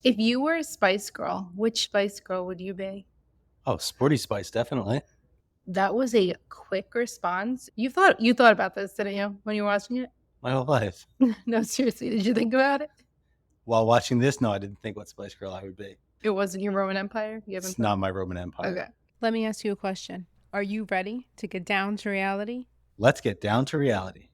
If you were a Spice Girl, which Spice Girl would you be? Oh, Sporty Spice, definitely. That was a quick response. You thought about this, didn't you, when you were watching it? My whole life. No, seriously, did you think about it? While watching this, no, I didn't think what Spice Girl I would be. It wasn't your Roman Empire? You haven't It's not my Roman Empire. Okay. Let me ask you a question. Are you ready to get down to reality? Let's get down to reality.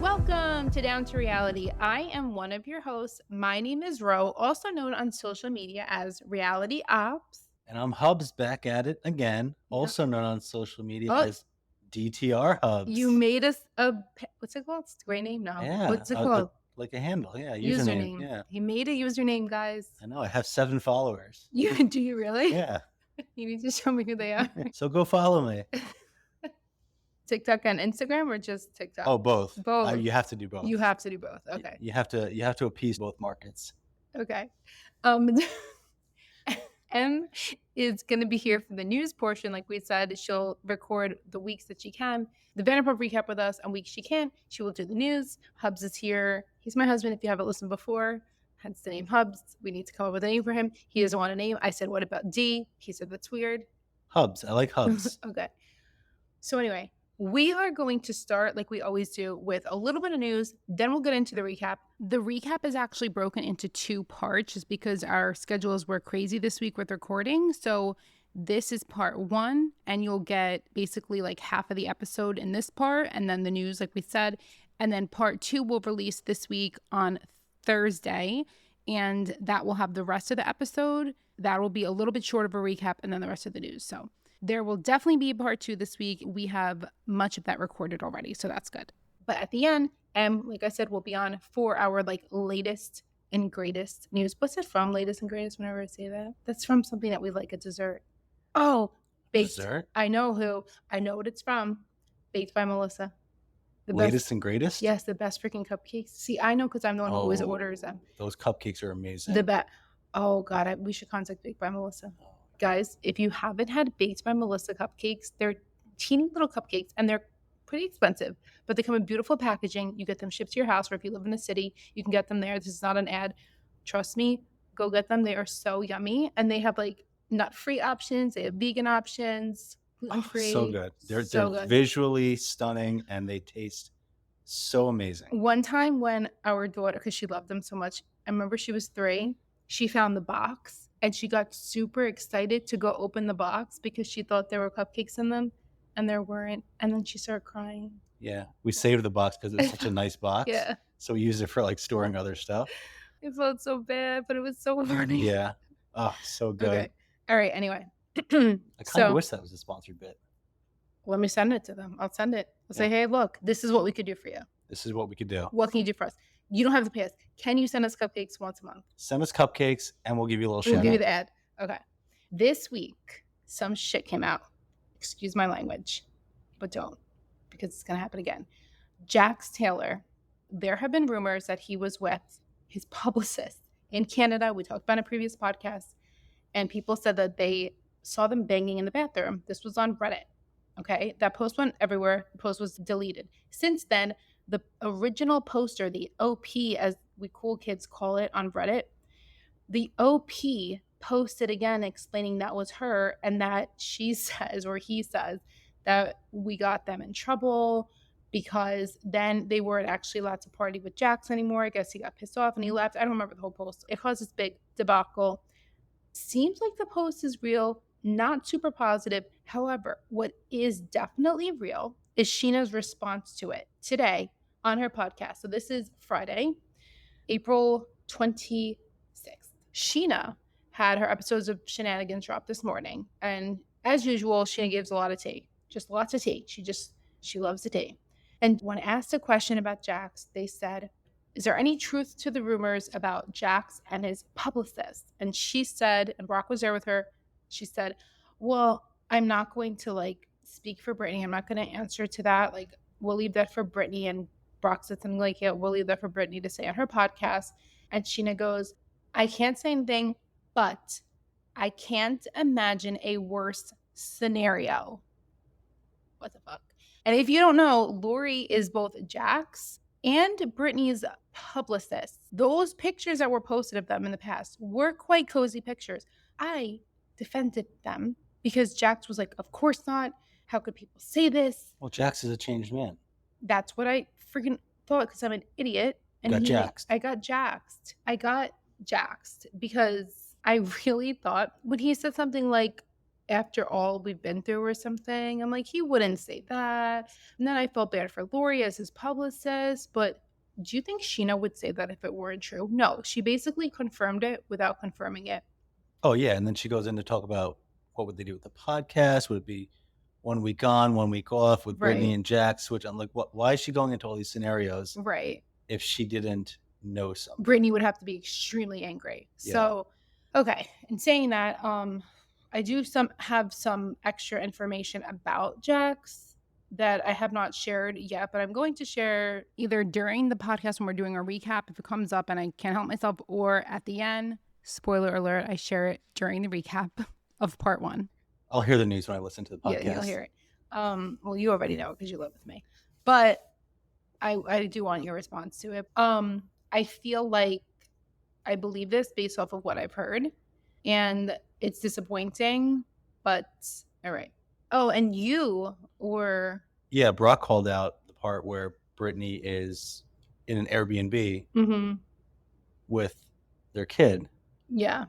Welcome to Down to Reality. I am one of your hosts. My name is Ro, also known on social media as Reality Ops. And I'm Hubs back at it again, also known on social media as DTR Hubs. You made us what's it called? It's a great name now. Yeah. What's it called? Like a handle, yeah. Username. Yeah. He made a username, guys. I know. I have 7 followers. Do you really? Yeah. You need to show me who they are. So go follow me. TikTok and Instagram, or just TikTok? Oh, both. Both. You have to do both. You have to do both. Okay. You have to appease both markets. Okay. Em is going to be here for the news portion. Like we said, she'll record the weeks that she can, the Vanderpump Recap with us, and weeks she can't, she will do the news. Hubs is here. He's my husband, if you haven't listened before. Hence the name Hubs. We need to come up with a name for him. He doesn't want a name. I said, what about D? He said, that's weird. Hubs. I like Hubs. Okay. So anyway, we are going to start, like we always do, with a little bit of news. Then we'll get into the recap. The recap is actually broken into 2 parts just because our schedules were crazy this week with recording. So this is part 1, and you'll get basically like half of the episode in this part, and then the news, like we said. And then part 2 will release this week on Thursday, and that will have the rest of the episode. That will be a little bit short of a recap, and then the rest of the news. So there will definitely be a part 2 this week. We have much of that recorded already, so that's good. But at the end, like I said, we'll be on for our like latest and greatest news. What's it from? Latest and greatest. Whenever I say that, that's from something that we like, a dessert. Oh, baked. Dessert? I know who. I know what it's from. Baked by Melissa. The latest and greatest? Yes, the best freaking cupcakes. See, I know because I'm the one who always orders them. Those cupcakes are amazing. The best. Oh God, we should contact Baked by Melissa. Guys, if you haven't had Baked by Melissa cupcakes, they're teeny little cupcakes and they're pretty expensive, but they come in beautiful packaging. You get them shipped to your house, or if you live in a city, you can get them there. This is not an ad. Trust me, go get them. They are so yummy, and they have like nut-free options. They have vegan options, gluten-free. So good. They're good. Visually stunning, and they taste so amazing. One time when our daughter, because she loved them so much, I remember she was 3, she found the box and she got super excited to go open the box because she thought there were cupcakes in them and there weren't. And then she started crying. Yeah. We saved the box because it's such a nice box. Yeah. So we used it for like storing other stuff. It felt so bad, but it was so funny. Yeah. Oh, so good. Okay. All right. Anyway. I kind of wish that was a sponsored bit. Let me send it to them. I'll send it. I'll say, hey, look, this is what we could do for you. This is what we could do. What can you do for us? You don't have to pay us. Can you send us cupcakes once a month? Send us cupcakes and we'll give you a little shout out. We'll give you the ad. Okay. This week, some shit came out. Excuse my language, but don't, because it's going to happen again. Jax Taylor, there have been rumors that he was with his publicist in Canada. We talked about in a previous podcast, and people said that they saw them banging in the bathroom. This was on Reddit. Okay. That post went everywhere. The post was deleted. Since then, the original poster, the OP, as we cool kids call it on Reddit, the OP posted again explaining that was her, and that she says, or he says, that we got them in trouble because then they weren't actually allowed to party with Jax anymore. I guess he got pissed off and he left. I don't remember the whole post. It caused this big debacle. Seems like the post is real, not super positive. However, what is definitely real is Scheana's response to it today on her podcast. So this is Friday, April 26th. Scheana had her episodes of Shenanigans drop this morning. And as usual, Scheana gives a lot of tea, just lots of tea. She loves the tea. And when asked a question about Jax, they said, is there any truth to the rumors about Jax and his publicist? And she said, and Brock was there with her, she said, well, I'm not going to like speak for Brittany. I'm not going to answer to that. Like, we'll leave that for Brittany, and Brock said something like, yeah, we'll leave that for Brittany to say on her podcast. And Scheana goes, I can't say anything, but I can't imagine a worse scenario. What the fuck? And if you don't know, Lori is both Jax and Brittany's publicist. Those pictures that were posted of them in the past were quite cozy pictures. I defended them because Jax was like, of course not. How could people say this? Well, Jax is a changed man. That's what I freaking thought because I'm an idiot. And I got jaxed because I really thought when he said something like, after all we've been through or something, I'm like, he wouldn't say that. And then I felt bad for Lori as his publicist, but do you think Scheana would say that if it weren't true? No, she basically confirmed it without confirming it. Oh, yeah. And then she goes in to talk about what would they do with the podcast? Would it be 1 week on, 1 week off with Brittany and Jax? Which I'm like, why is she going into all these scenarios? Right. If she didn't know something. Brittany would have to be extremely angry. Yeah. So, okay. In saying that, I do have some extra information about Jax that I have not shared yet, but I'm going to share either during the podcast when we're doing a recap, if it comes up and I can't help myself, or at the end. Spoiler alert, I share it during the recap of part 1. I'll hear the news when I listen to the podcast. Yeah, you'll hear it. Well, you already know because you live with me. But I do want your response to it. I feel like I believe this based off of what I've heard. And it's disappointing, but all right. Oh, and you were... Yeah, Brock called out the part where Brittany is in an Airbnb with their kid. Yeah.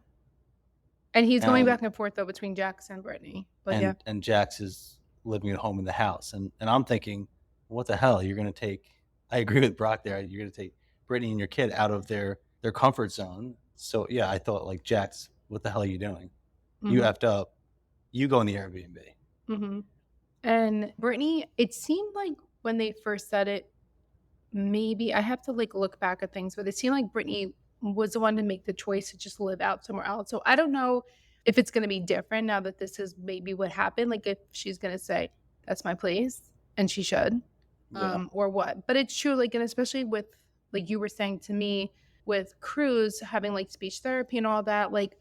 And he's going back and forth, though, between Jax and Brittany. But and Jax is living at home in the house. And I'm thinking, what the hell? You're going to take... I agree with Brock there. You're going to take Brittany and your kid out of their comfort zone. So, yeah, I thought, like, Jax... what the hell are you doing? You effed up. You go in the Airbnb. And Brittany, it seemed like when they first said it, maybe I have to like look back at things, but it seemed like Brittany was the one to make the choice to just live out somewhere else. So I don't know if it's going to be different now that this is maybe what happened. Like if she's going to say, that's my place, and she should, or what. But it's true, like, and especially with, like you were saying to me, with Cruz having like speech therapy and all that, like,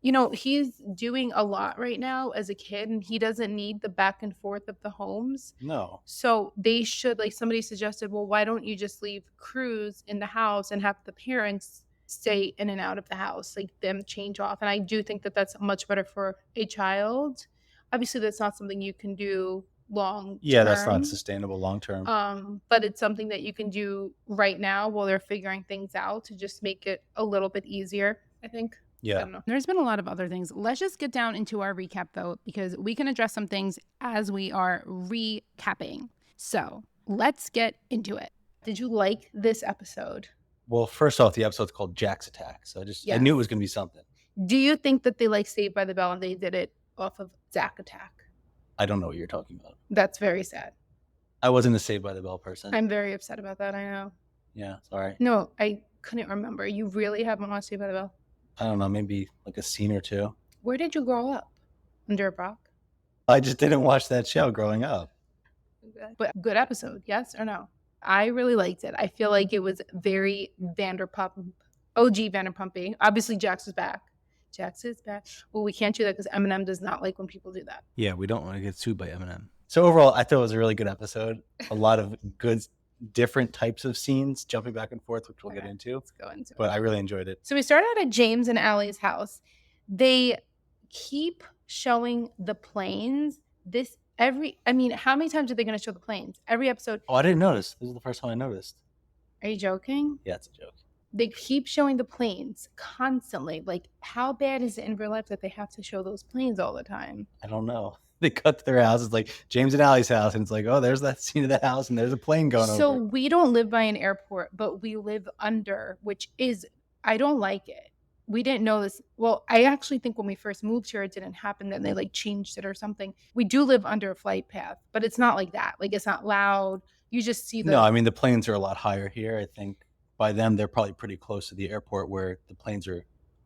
you know, he's doing a lot right now as a kid, and he doesn't need the back and forth of the homes. No. So they should, like somebody suggested, well, why don't you just leave Cruz in the house and have the parents stay in and out of the house, like them change off. And I do think that that's much better for a child. Obviously, that's not something you can do long term. Yeah, that's not sustainable long term. But it's something that you can do right now while they're figuring things out to just make it a little bit easier, I think. Yeah. I don't know. There's been a lot of other things. Let's just get down into our recap, though, because we can address some things as we are recapping. So let's get into it. Did you like this episode? Well, first off, the episode's called Jack's Attack. So I knew it was going to be something. Do you think that they like Saved by the Bell and they did it off of Zach Attack? I don't know what you're talking about. That's very sad. I wasn't a Saved by the Bell person. I'm very upset about that. I know. Yeah, sorry. No, I couldn't remember. You really haven't watched Saved by the Bell? I don't know, maybe like a scene or two. Where did you grow up? Under a rock? I just didn't watch that show growing up. But good episode, yes or no? I really liked it. I feel like it was very Vanderpump, OG Vanderpumpy. Obviously, Jax is back. Jax is back. Well, we can't do that because Eminem does not like when people do that. Yeah, we don't want to get sued by Eminem. So overall, I thought it was a really good episode. A lot of good, different types of scenes jumping back and forth, which we'll get into. Let's go into it. But I really enjoyed it. So we started out at James and Allie's house. They keep showing the planes. How many times are they going to show the planes? Every episode. Oh, I didn't notice. This is the first time I noticed. Are you joking? Yeah, it's a joke. They keep showing the planes constantly. Like, how bad is it in real life that they have to show those planes all the time? I don't know. They cut to their house. It's like James and Allie's house. And it's like, oh, there's that scene of the house and there's a plane going over. So we don't live by an airport, but we live under, I don't like it. We didn't know this. Well, I actually think when we first moved here, it didn't happen. Then they like changed it or something. We do live under a flight path, but it's not like that. Like it's not loud. You just see No, I mean, the planes are a lot higher here. I think by them, they're probably pretty close to the airport where the planes are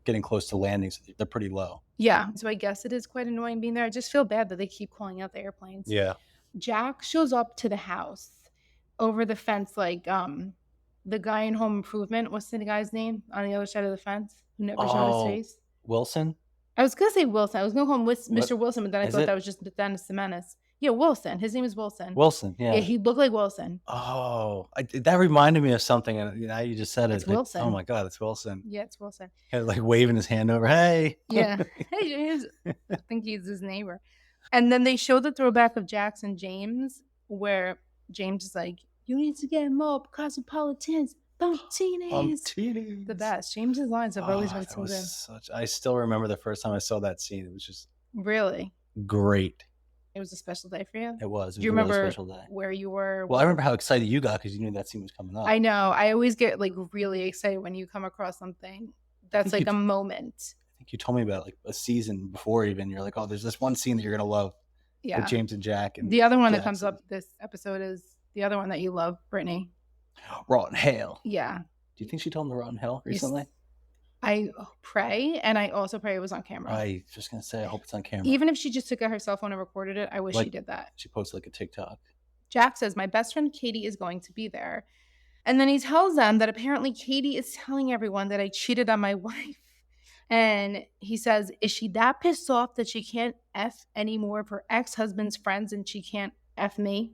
getting close to landing, so they're pretty low. Yeah. So I guess it is quite annoying being there. I just feel bad that they keep calling out the airplanes. Yeah. Jack shows up to the house over the fence, like the guy in Home Improvement. What's the guy's name on the other side of the fence who never showed his face? Wilson? I was gonna say Wilson. I was gonna call him Mr. Wilson, but then I thought that was just Dennis the Menace. Yeah, Wilson. His name is Wilson. Wilson, yeah. Yeah, he looked like Wilson. Oh, that reminded me of something, and now you just said it. It's Wilson. Oh my God, it's Wilson. Yeah, it's Wilson. Like waving his hand over. Hey. Yeah. Hey, James. I think he's his neighbor. And then they show the throwback of Jax and James, where James is like, "You need to get more cosmopolitans, bumptinis." The best. James's lines have always been so good. I still remember the first time I saw that scene. It was just really great. It was a special day for you? It was. Do you remember really special day. where you were? Well, I remember how excited you got because you knew that scene was coming up. I know. I always get like really excited when you come across something that's like a moment. I think you told me about like a season before even. You're like, oh, there's this one scene that you're going to love with James and Jack. And the other one that comes up this episode is the other one that you love, Brittany. Rotten Hell. Yeah. Do you think she told him the Rotten Hell recently? I pray, and I also pray it was on camera. I was just going to say, I hope it's on camera. Even if she just took out her cell phone and recorded it, I wish she did that. She posted like a TikTok. Jack says, my best friend Katie is going to be there. And then he tells them that apparently Katie is telling everyone that I cheated on my wife. And he says, is she that pissed off that she can't F any more of her ex-husband's friends and she can't F me?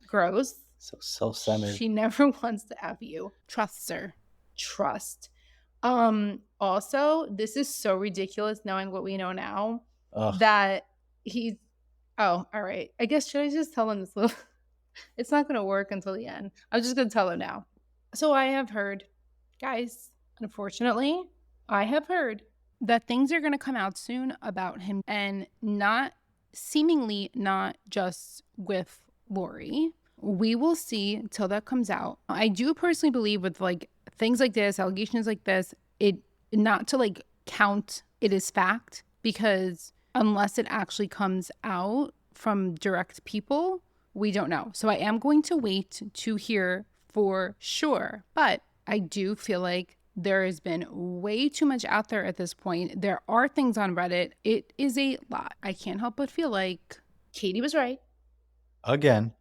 Gross. So self-centered. She never wants to F you. Trust her. Trust. Also, this is so ridiculous knowing what we know now. That he's all right. I guess should I just tell him this little it's not gonna work until the end. I'm just gonna tell him now. So I have heard, guys, unfortunately, I have heard that things are gonna come out soon about him, and not just with Lori. We will see till that comes out. I do personally believe with like things like this, allegations like this, it not to like count it as fact, because unless it actually comes out from direct people, we don't know. So I am going to wait to hear for sure. But I do feel like there has been way too much out there at this point. There are things on Reddit. It is a lot. I can't help but feel like Katie was right. Again.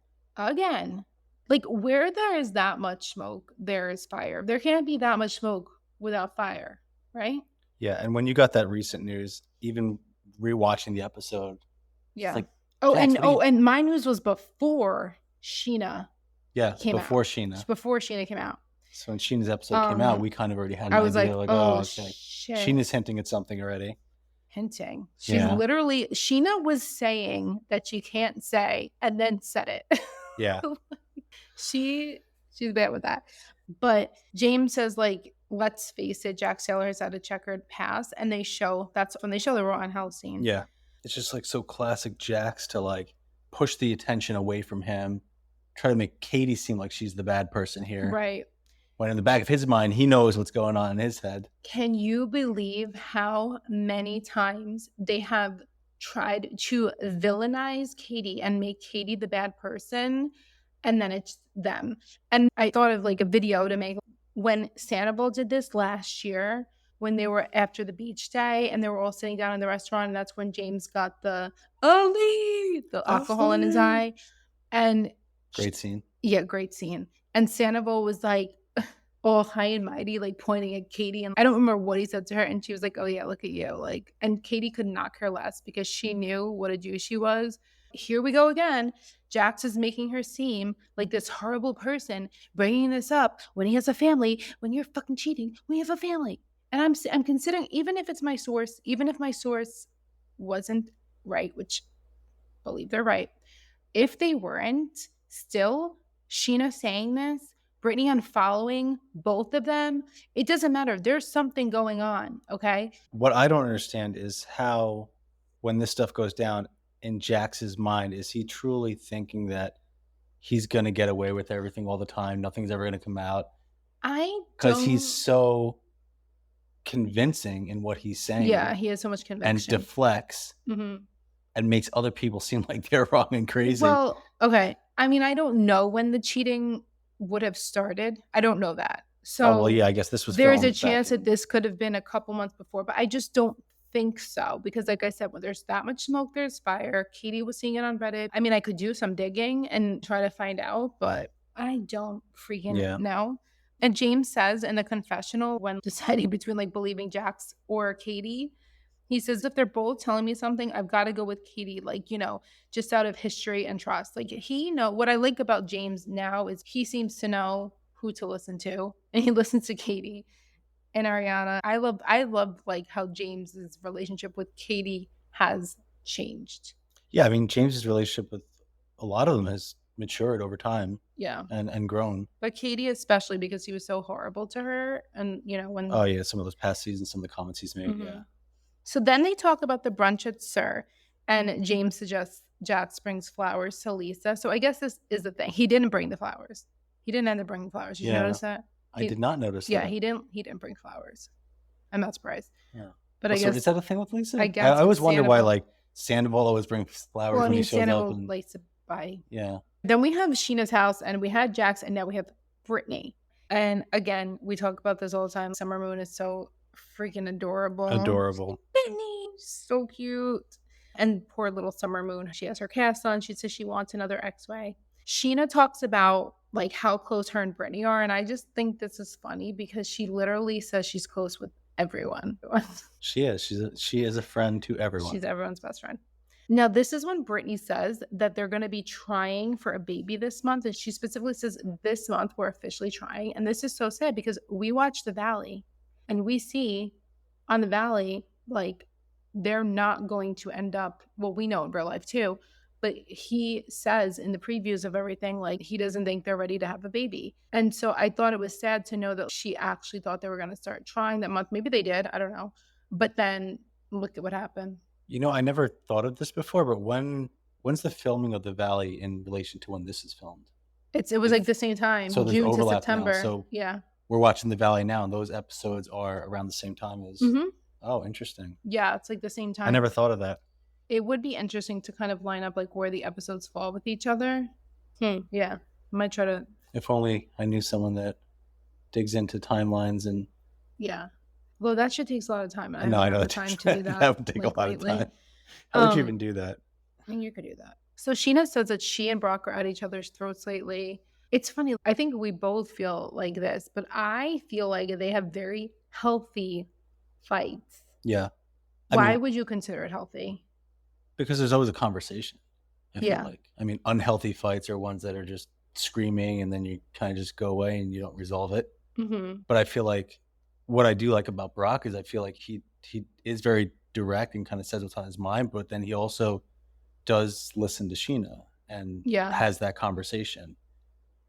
Like, where there is that much smoke, there is fire. There can't be that much smoke without fire, right? Yeah, and when you got that recent news, even rewatching the episode, yeah. Like, and my news was before Scheana. Yeah, before Scheana. Before Scheana came out. So when Sheena's episode came out, we kind of already had an idea. Like, okay. Shit. Sheena's hinting at something alre's She's literally, Scheana was saying that she can't say and then said it. Yeah. She's bad with that. But James says, like, let's face it, Jack Taylor has had a checkered past, and that's when they show the Rotten Hell scene. Yeah. It's just like so classic Jax to like push the attention away from him, try to make Katie seem like she's the bad person here. Right. When in the back of his mind, he knows what's going on in his head. Can you believe how many times they have tried to villainize Katie and make Katie the bad person, and then it's them? And I thought of like a video to make when Sandoval did this last year, when they were after the beach day and they were all sitting down in the restaurant, and that's when James got the alcohol in his eye. And great scene. Yeah, great scene. And Sandoval was like all high and mighty, like pointing at Katie. And I don't remember what he said to her. And she was like, oh yeah, look at you. Like, and Katie could not care less because she knew what a Jew she was. Here we go again. Jax is making her seem like this horrible person, bringing this up when he has a family, when you're fucking cheating, when you have a family. And I'm considering, even if my source wasn't right, which I believe they're right, if they weren't, still, Scheana saying this, Brittany unfollowing both of them, it doesn't matter. There's something going on, okay? What I don't understand is how, when this stuff goes down in Jax's mind, is he truly thinking that he's going to get away with everything all the time? Nothing's ever going to come out? Because he's so convincing in what he's saying. Yeah, he has so much conviction. And deflects and makes other people seem like they're wrong and crazy. Well, okay. I mean, I don't know when the cheating would have started. I don't know that. So Oh well, yeah. I guess this was there's a filmed back chance that in. this could have been a couple months before, but I just don't think so because, like I said, when there's that much smoke, there's fire. Katie was seeing it on Reddit. I mean, I could do some digging and try to find out, but I don't freaking Yeah. know. And James says in the confessional when deciding between like believing Jax or Katie, he says, if they're both telling me something, I've got to go with Katie, like, just out of history and trust. Like, what I like about James now is he seems to know who to listen to, and he listens to Katie and Ariana. I love like how James's relationship with Katie has changed. Yeah, I mean James's relationship with a lot of them has matured over time. Yeah. And grown. But Katie especially because he was so horrible to her. And when Oh yeah, some of those past seasons, some of the comments he's made. Mhm. Yeah. So then they talk about the brunch at Sir, and James suggests Jax brings flowers to Lisa. So I guess this is the thing. He didn't bring the flowers. He didn't end up bringing flowers. Did you notice that? I did not notice that. Yeah, he didn't bring flowers. I'm not surprised. Yeah. But I So guess is that a thing with Lisa? I guess I always wonder why Sandoval- like Sandoval always brings flowers Well, I when he mean, shows Sandoval up. And likes to buy. yeah. Then we have Scheana's house, and we had Jax, and now we have Brittany. And again, we talk about this all the time. Summer Moon is so freaking adorable. Adorable. Brittany, so cute. And poor little Summer Moon, she has her cast on. She says she wants another X-Way. Scheana talks about like how close her and Brittany are, and I just think this is funny because she literally says she's close with everyone. She is. She is a friend to everyone. She's everyone's best friend. Now, this is when Brittany says that they're going to be trying for a baby this month. And she specifically says, this month we're officially trying. And this is so sad because we watch The Valley and we see on The Valley, like, they're not going to end up, well, we know in real life too, but he says in the previews of everything, like, he doesn't think they're ready to have a baby. And so I thought it was sad to know that she actually thought they were going to start trying that month. Maybe they did. I don't know. But then look at what happened. I never thought of this before, but when's the filming of The Valley in relation to when this is filmed? It was like the same time, So there's June to overlap now, September. so yeah. We're watching The Valley now, and those episodes are around the same time as. Mhm. Oh, interesting. Yeah, it's like the same time. I never thought of that. It would be interesting to kind of line up like where the episodes fall with each other. Yeah, I might try to. If only I knew someone that digs into timelines and. Yeah, well, that shit takes a lot of time. No, I know the that time to do that. That would take a lot of time. How would you even do that? I mean, you could do that. So Scheana says that she and Brock are at each other's throats lately. It's funny. I think we both feel like this, but I feel like they have very healthy fights. Yeah. Why would you consider it healthy? Because there's always a conversation. I feel Yeah. like. I mean, unhealthy fights are ones that are just screaming and then you kind of just go away and you don't resolve it. Mm-hmm. But I feel like what I do like about Brock is I feel like he is very direct and kind of says what's on his mind, but then he also does listen to Scheana and has that conversation.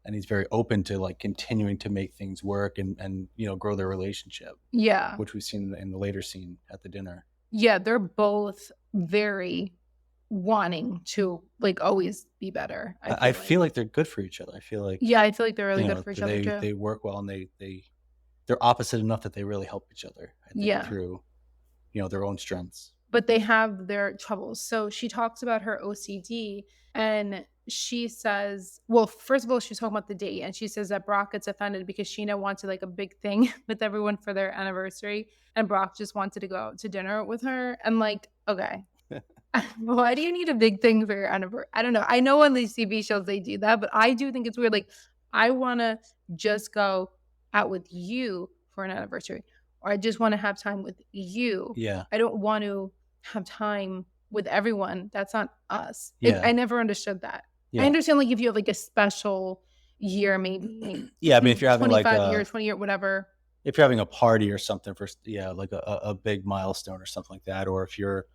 And he's very open to like continuing to make things work and grow their relationship. Yeah. Which we've seen in the later scene at the dinner. Yeah, they're both very wanting to like always be better. I feel like they're good for each other. I feel like I feel like they're really good for each other too. They work well and they're opposite enough that they really help each other. I think through their own strengths. But they have their troubles. So she talks about her OCD and she says, well, first of all, she's talking about the date and she says that Brock gets offended because Scheana wanted like a big thing with everyone for their anniversary and Brock just wanted to go out to dinner with her. And like, okay, why do you need a big thing for your anniversary? I don't know. I know on these TV shows they do that, but I do think it's weird. Like, I want to just go out with you for an anniversary or I just want to have time with you. Yeah. I don't want to have time with everyone. That's not us. Yeah. I never understood that. Yeah. I understand like if you have like a special year, maybe. Yeah, I mean if you're having 25 like year, 20 year, whatever. If you're having a party or something for like a big milestone or something like that, or if you're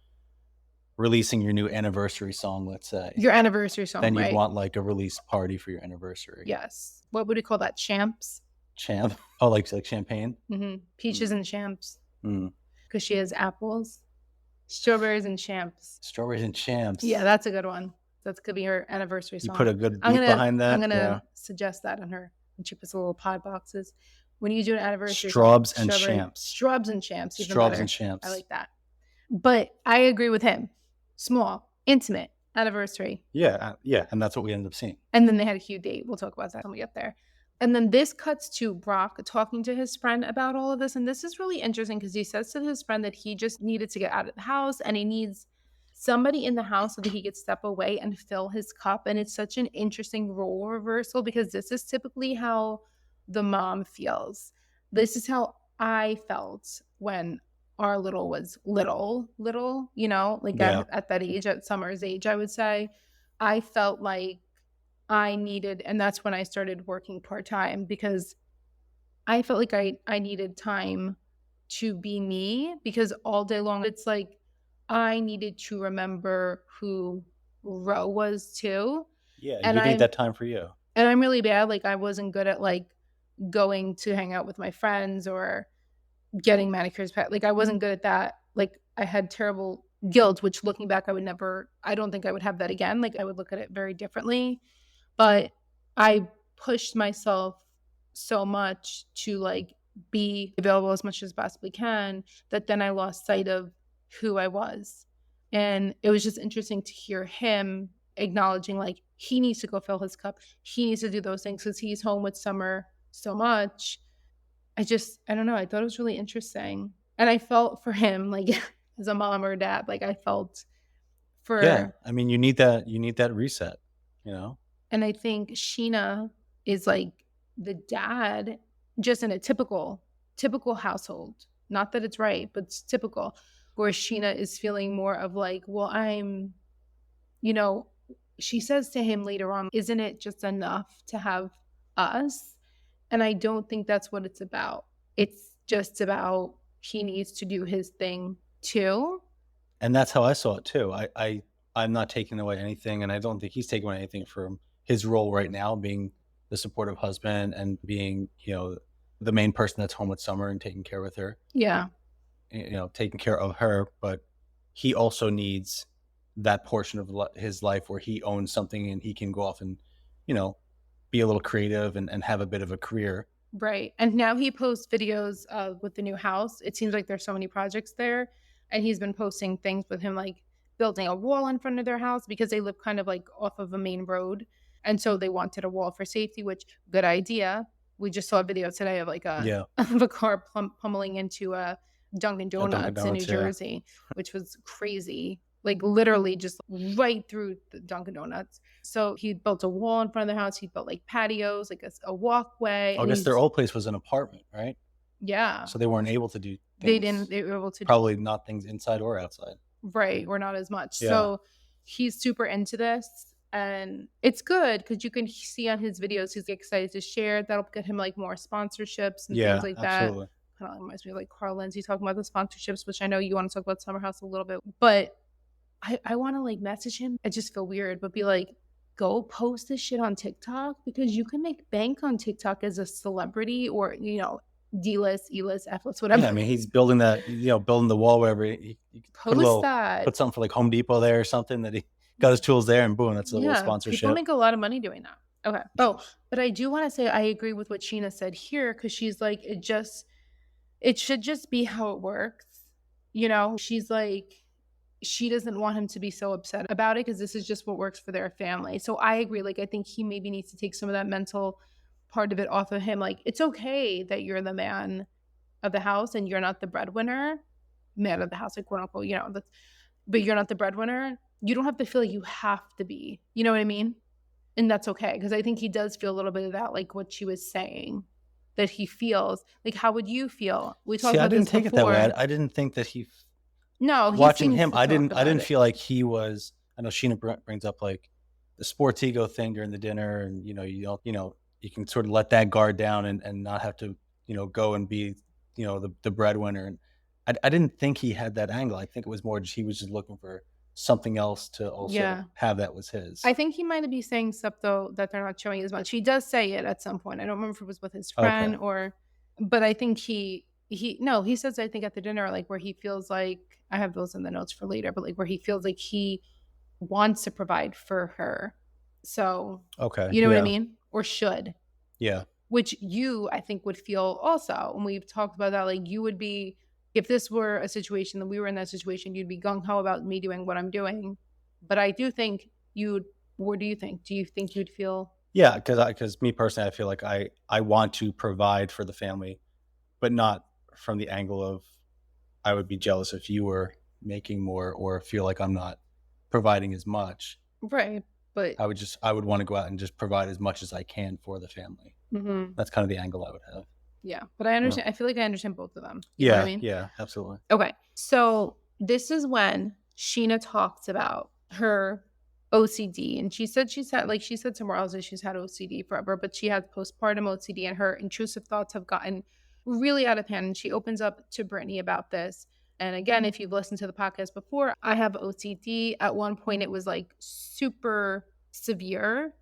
releasing your new anniversary song, let's say. Your anniversary song, then right? You'd want like a release party for your anniversary. Yes. What would we call that? Champs? Champ? Oh, like champagne? Mm-hmm. Peaches and champs. Mm. Because she has apples. Strawberries and champs. Strawberries and champs. Yeah, that's a good one. That could be her anniversary song. You put a good beat behind that. I'm gonna suggest that on her. And she puts the little pod boxes. When you do an anniversary Straubs and champs. Straubs and champs. Straubs and champs. I like that. But I agree with him. Small, intimate anniversary. Yeah, and that's what we ended up seeing. And then they had a huge date. We'll talk about that when we get there. And then this cuts to Brock talking to his friend about all of this. And this is really interesting because he says to his friend that he just needed to get out of the house and he needs somebody in the house so that he could step away and fill his cup. And it's such an interesting role reversal because this is typically how the mom feels. This is how I felt when our little was little, you know, like Yeah. at that age, at Summer's age, I would say. I felt like I needed, and that's when I started working part-time because I felt like I needed time to be me because all day long it's like I needed to remember who Ro was too. Yeah. And You need I'm that time for you. and I'm really bad. Like I wasn't good at like going to hang out with my friends or getting manicures. Like I wasn't good at that. Like I had terrible guilt, which looking back, I don't think I would have that again. Like I would look at it very differently. But I pushed myself so much to like be available as much as possibly can that then I lost sight of who I was. And it was just interesting to hear him acknowledging like he needs to go fill his cup. He needs to do those things because he's home with Summer so much. I don't know. I thought it was really interesting. And I felt for him, like as a mom or a dad, like I felt Yeah. for, I mean, you need that reset, you know? and I think Scheana is like the dad just in a typical household. Not that it's right, but it's typical. Where Scheana is feeling more of like, well, you know, she says to him later on, isn't it just enough to have us? And I don't think that's what it's about. It's just about he needs to do his thing too. And that's how I saw it too. I'm not taking away anything, and I don't think he's taking away anything from his role right now, being the supportive husband and being, the main person that's home with Summer and taking care with her, Yeah. taking care of her. But he also needs that portion of his life where he owns something and he can go off and, you know, be a little creative and have a bit of a career. Right. And now he posts videos with the new house. It seems like there's so many projects there. And he's been posting things with him, like building a wall in front of their house because they live kind of like off of a main road. And so they wanted a wall for safety, which good idea. We just saw a video today of like Yeah. of a car pummeling into a Dunkin' A Dunkin' Donuts in New Donuts, yeah. Jersey, which was crazy. Like literally just right through the Dunkin' Donuts. So he built a wall in front of the house. He built like patios, like a walkway. I And guess their old place was an apartment, right? yeah, So they weren't able to do they things. didn't. They were able to Probably not things inside or outside. right or not as much. Yeah. So he's super into this, and it's good because you can see on his videos he's excited to share. That'll get him like more sponsorships and Yeah, things like absolutely. that. Kind of reminds me of like Carl Lindsay talking about the sponsorships, which I know you want to talk about Summer House a little bit, but I want to like message him. I just feel weird, but be like, go post this shit on TikTok because you can make bank on TikTok as a celebrity or, D-list, E-list, F-list, whatever. Yeah, I mean, he's building that, building the wall, whatever. He put Post that. put something for like Home Depot there or something that he got his tools there, and boom, that's a little People sponsorship. make a lot of money doing that. Okay. Oh, but I do want to say I agree with what Scheana said here because she's like, it should just be how it works. She's like, she doesn't want him to be so upset about it because this is just what works for their family. So I agree. Like, I think he maybe needs to take some of that mental part of it off of him. Like, it's okay that you're the man of the house and you're not the breadwinner, man of the house, like quote unquote, but you're not the breadwinner. You don't have to feel like you have to be, you know what I mean? And that's okay. Because I think he does feel a little bit of that, like what she was saying, that he feels. Like, how would you feel? We talked about I didn't this take before. it that way. I didn't think that he. No, Watching him, I didn't feel like he was. I know Scheana brings up like the sports ego thing during the dinner, and you can sort of let that guard down and not have to go and be the breadwinner. And I didn't think he had that angle. I think it was more just he was just looking for something else to also have that was his. I think he might be saying stuff though that they're not showing as much. He does say it at some point. I don't remember if it was with his friend but I think he says, I think at the dinner, like where he feels like, I have those in the notes for later, but like where he feels like he wants to provide for her. So, you know what I mean? Or should. Yeah. Which you, I think, would feel also. And we've talked about that. Like you would be, if this were a situation that we were in that situation, you'd be gung ho about me doing what I'm doing. But I do think what do you think? Do you think you'd feel? Yeah, because me personally, I feel like I want to provide for the family, but not from the angle of I would be jealous if you were making more or feel like I'm not providing as much. Right. But I would wanna go out and just provide as much as I can for the family. mhm, That's kind of the angle I would have. yeah. But I Yeah. understand. I feel like I understand both of them. You know what I Yeah, mean? yeah, absolutely. Okay. So this is when Scheana talks about her OCD. And she said she said somewhere else that she's had OCD forever, but she has postpartum OCD and her intrusive thoughts have gotten really out of hand. And she opens up to Brittany about this. And again, if you've listened to the podcast before, I have OCD. At one point it was like super severe,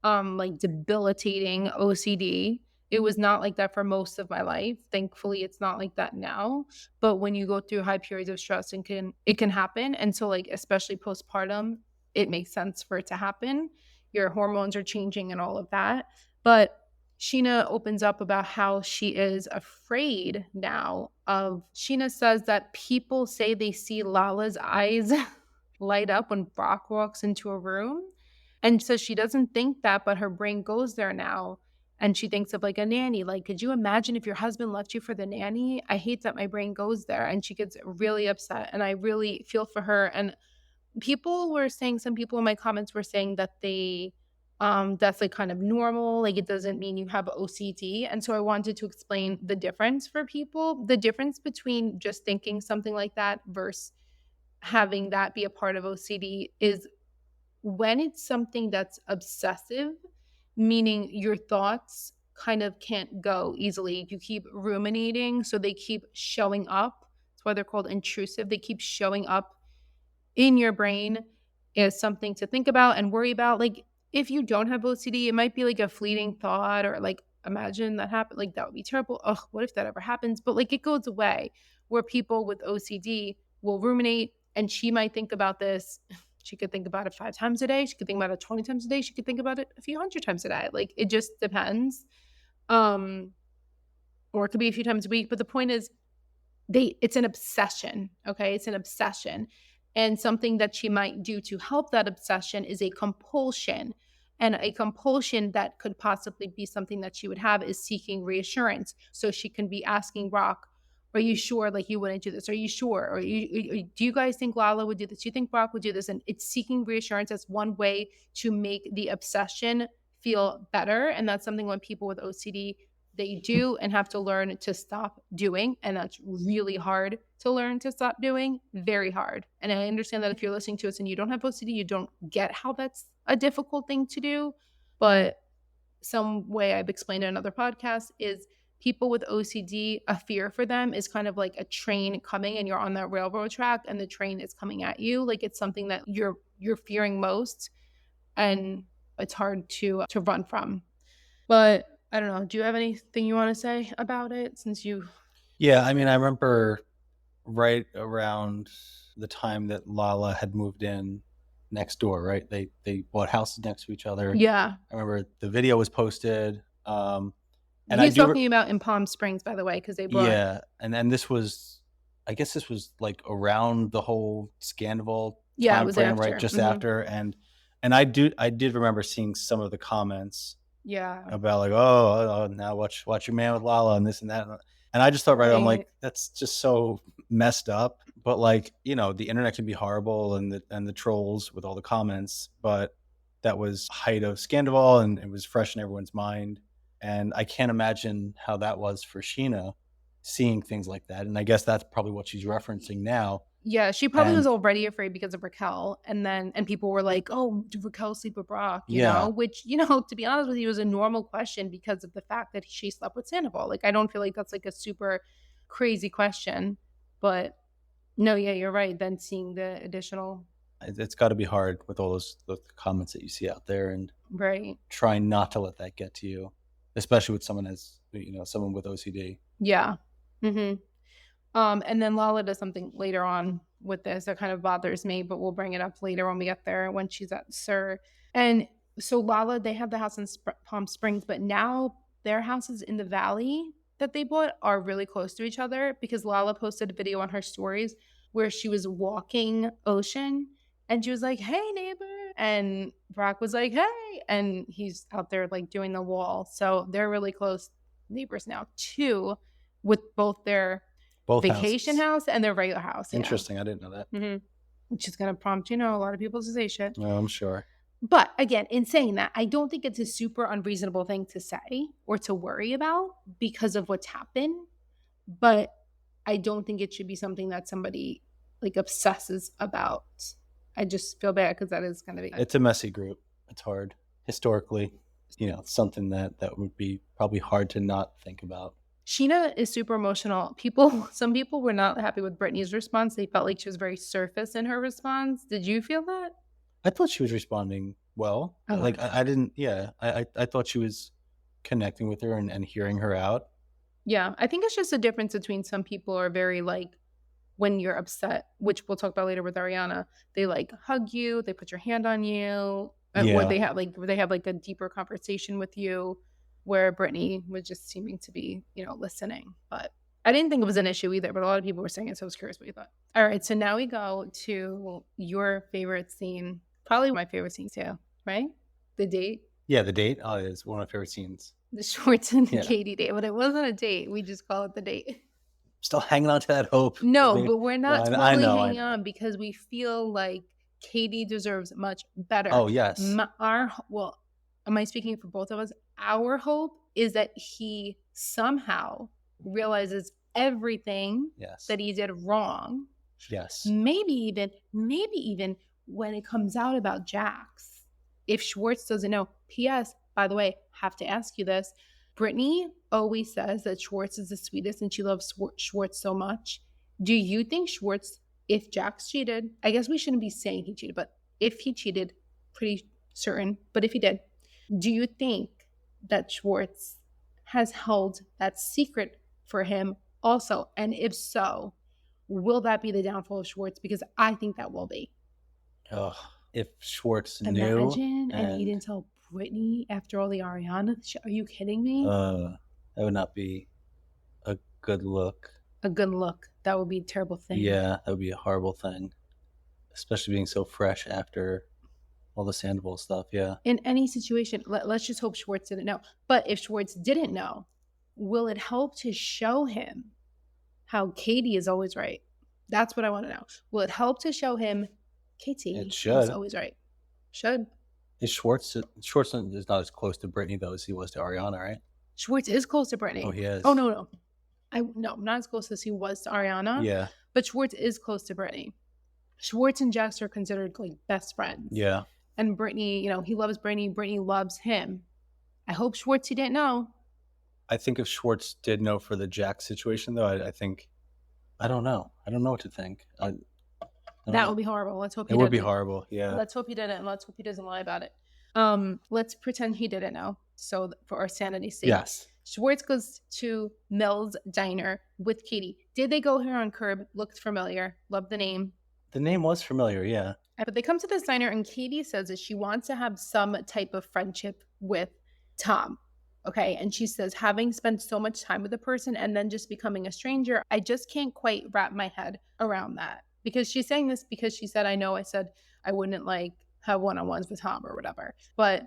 like debilitating OCD. It was not like that for most of my life. Thankfully, it's not like that now. But when you go through high periods of stress, it can happen. And so, like, especially postpartum, it makes sense for it to happen. Your hormones are changing and all of that. But Scheana opens up about how she is afraid now of Scheana says that people say they see Lala's eyes light up when Brock walks into a room. And so she doesn't think that, but her brain goes there now. And she thinks of like a nanny. Like, could you imagine if your husband left you for the nanny? I hate that my brain goes there. And she gets really upset. And I really feel for her. And some people in my comments were saying that that's like kind of normal. Like, it doesn't mean you have OCD. And so I wanted to explain the difference for people, the difference between just thinking something like that versus having that be a part of OCD is when it's something that's obsessive, meaning your thoughts kind of can't go easily. You keep ruminating, so they keep showing up. That's why they're called intrusive. They keep showing up in your brain as something to think about and worry about. Like, if you don't have OCD, it might be like a fleeting thought or like, imagine that happen. Like, that would be terrible. Oh, what if that ever happens? But like, it goes away. Where people with OCD will ruminate, and she might think about this. She could think about it 5 times a day. She could think about it 20 times a day. She could think about it a few hundred times a day. Like, it just depends. Um, or it could be a few times a week. But the point is, it's an obsession. Okay, it's an obsession. And something that she might do to help that obsession is a compulsion. And a compulsion that could possibly be something that she would have is seeking reassurance. So she can be asking Brock, are you sure like you wouldn't do this? Are you sure? Or do you guys think Lala would do this? Do you think Brock would do this? And it's seeking reassurance as one way to make the obsession feel better. And that's something when people with OCD they do and have to learn to stop doing. And that's really hard to learn to stop doing. Very hard. And I understand that if you're listening to us and you don't have OCD, you don't get how that's a difficult thing to do. But some way I've explained in another podcast is people with OCD, a fear for them is kind of like a train coming and you're on that railroad track and the train is coming at you. Like, it's something that you're fearing most and it's hard to run from. But I don't know. Do you have anything you want to say about it since you Yeah, I mean, I remember right around the time that Lala had moved in next door, right? They bought houses next to each other. Yeah. I remember the video was posted, and I He's do talking about in Palm Springs, by the way, because they brought yeah, and then this was I guess this was, like, around the whole Scandal yeah, it was timeframe, right? after. Just Mhm. after, and I did remember seeing some of the comments Yeah. about, like, "Oh, now watch your man with Lala," and this and that, and I just thought right I'm Right. like, "That's just so messed up," but, like, the internet can be horrible and the trolls with all the comments, but that was height of Scandal, and it was fresh in everyone's mind, and I can't imagine how that was for Scheana seeing things like that, and I guess that's probably what she's referencing now, Yeah, she probably was and already afraid because of Raquel, and people were like, "Oh, did Raquel sleep with Brock?" yeah. Which, to be honest with you, was a normal question because of the fact that she slept with Sandoval. Like, I don't feel like that's like a super crazy question, but no, yeah, you're right. Then seeing the additional It's gotta be hard with all those comments that you see out there and right. trying not to let that get to you, especially with someone with OCD. Yeah. Mhm. And then Lala does something later on with this that kind of bothers me, but we'll bring it up later when we get there when she's at Sir. And so Lala, they have the house in Palm Springs, but now their houses in the valley that they bought are really close to each other because Lala posted a video on her stories where she was walking Ocean and she was like, "Hey neighbor." And Brock was like, hey, and he's out there like doing the wall. So they're really close neighbors now too, with both their Both vacation houses. house and their regular house. Interesting. I didn't know that. Mm-hmm. Which is going to prompt, a lot of people to say shit. Oh, I'm sure. But again, in saying that, I don't think it's a super unreasonable thing to say or to worry about because of what's happened. But I don't think it should be something that somebody like obsesses about. I just feel bad because that is going to be. It's a messy group. It's hard. Historically, something that would be probably hard to not think about. Scheana is super emotional. Some people were not happy with Brittany's response. They felt like she was very surface in her response. Did you feel that? I thought she was responding well. Oh. Like I didn't. Yeah, I thought she was connecting with her and hearing her out. Yeah, I think it's just a difference between some people are very like when you're upset, which we'll talk about later with Ariana. They like hug you, they put your hand on you, or they have like a deeper conversation with you. Where Brittany was just seeming to be, listening. But I didn't think it was an issue either, but a lot of people were saying it, so I was curious what you thought. All right, so now we go to your favorite scene. Probably my favorite scene too, right? The date. Yeah, the date is one of my favorite scenes. The Schwartz and Katie date, but it wasn't a date. We just call it the date. Still hanging on to that hope. No, but we're not hanging on because we feel like Katie deserves much better. Oh, yes. Am I speaking for both of us? Our hope is that he somehow realizes everything that he did wrong. Yes. Maybe even when it comes out about Jax. If Schwartz doesn't know. P.S. By the way, have to ask you this. Brittany always says that Schwartz is the sweetest and she loves Schwartz so much. Do you think Schwartz, if Jax cheated, I guess we shouldn't be saying he cheated, but if he cheated, pretty certain, but if he did, do you think that Schwartz has held that secret for him also? And if so, will that be the downfall of Schwartz? Because I think that will be. Oh, if Schwartz knew. Imagine, and he didn't tell Brittany after all the Ariana shit. Are you kidding me? That would not be a good look. A good look. That would be a terrible thing. Yeah, that would be a horrible thing. Especially being so fresh after all the Sandoval stuff, yeah. In any situation, let's just hope Schwartz didn't know. But if Schwartz didn't know, will it help to show him how Katie is always right? That's what I want to know. Will it help to show him Katie is always right? Should. Is Schwartz is not as close to Brittany, though, as he was to Ariana, right? Schwartz is close to Brittany. Oh, he is? Oh, no. I'm not as close as he was to Ariana. Yeah. But Schwartz is close to Brittany. Schwartz and Jax are considered like best friends. Yeah. And Brittany, he loves Brittany. Brittany loves him. I hope Schwartz, he didn't know. I think if Schwartz did know for the Jax situation, though, I don't know. I don't know what to think. That would be horrible. Let's hope he didn't. It would be horrible. Yeah. Let's hope he didn't, and let's hope he doesn't lie about it. Let's pretend he didn't know. So for our sanity's sake. Yes. Schwartz goes to Mel's diner with Katie. Did they go here on Curb? Looked familiar. Loved the name. The name was familiar, yeah. But they come to this diner and Katie says that she wants to have some type of friendship with Tom. Okay. And she says, having spent so much time with a person and then just becoming a stranger, I just can't quite wrap my head around that. Because she's saying this because she said, I said I wouldn't like have one-on-ones with Tom or whatever. But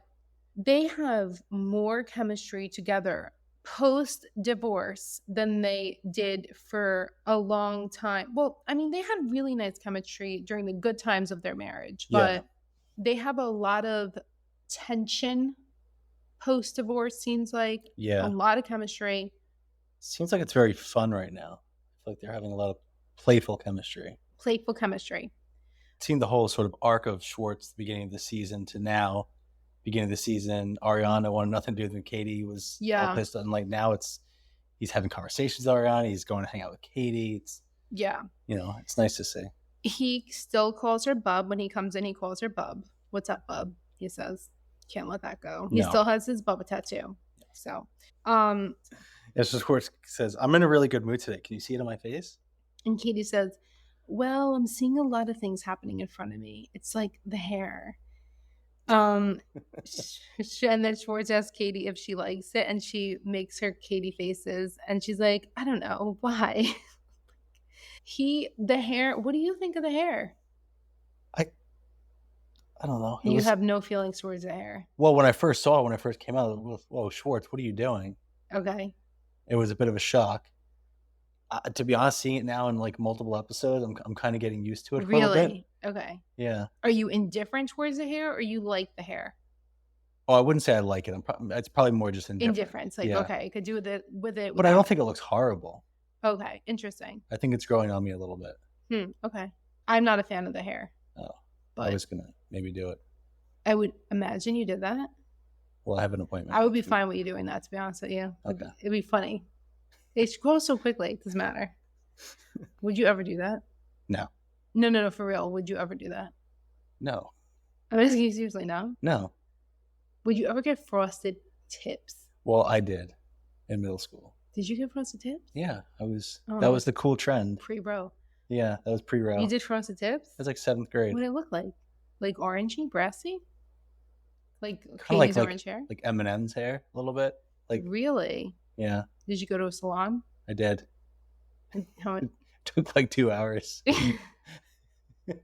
they have more chemistry together post-divorce than they did for a long time. Well, I mean, they had really nice chemistry during the good times of their marriage, but they have a lot of tension post-divorce, seems like. Yeah. A lot of chemistry. Seems like it's very fun right now. I feel like they're having a lot of playful chemistry. Seeing the whole sort of arc of Schwartz, the beginning of the season to now, beginning of the season, Ariana wanted nothing to do with him. Katie was all pissed, and like now he's having conversations with Ariana. He's going to hang out with Katie. It's nice to see. He still calls her bub when he comes in. He calls her bub. What's up, bub? He says, can't let that go. He still has his Bubba tattoo. So, it's just Schwartz says, I'm in a really good mood today. Can you see it on my face? And Katie says, well, I'm seeing a lot of things happening in front of me. It's like the hair. And then Schwartz asks Katie if she likes it, and she makes her Katie faces, and she's like, I don't know why. The hair. What do you think of the hair? I don't know. You have no feelings towards the hair. Well, when I first came out, it was, whoa, Schwartz, what are you doing? Okay. It was a bit of a shock. To be honest, seeing it now in like multiple episodes, I'm kind of getting used to it. Really? A little bit. Okay. Yeah. Are you indifferent towards the hair, or you like the hair? Oh, I wouldn't say I like it. It's probably more just Indifference. Like, okay, I could do with it. But I don't think it looks horrible. Okay, interesting. I think it's growing on me a little bit. Okay. I'm not a fan of the hair. Oh, but I was gonna maybe do it. I would imagine you did that. Well, I have an appointment. I would be fine with you doing that, to be honest with you. Okay. It'd be funny. It grows so quickly. It doesn't matter. Would you ever do that? No. No, for real. Would you ever do that? No. I'm asking you seriously, no? No. Would you ever get frosted tips? Well, I did in middle school. Did you get frosted tips? Yeah, that was the cool trend. Pre-bro. Yeah, that was pre-row. You did frosted tips? It was like 7th grade. What did it look like? Like orangey, brassy? Like Katie's orange hair? Like Eminem's hair a little bit. Like really? Yeah. Did you go to a salon? I did. How much? It took like 2 hours. Did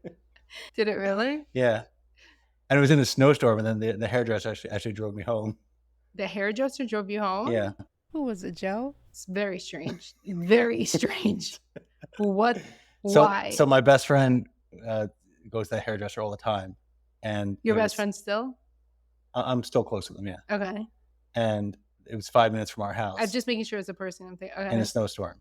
it really? Yeah. And it was in a snowstorm, and then the hairdresser actually drove me home. The hairdresser drove you home? Yeah. Who was it, Joe? It's very strange. Very strange. What? So, why? So my best friend goes to the hairdresser all the time. And your best friend still? I'm still close with him, yeah. Okay. And it was 5 minutes from our house. I'm just making sure it's a person. I'm thinking. Okay. In a snowstorm.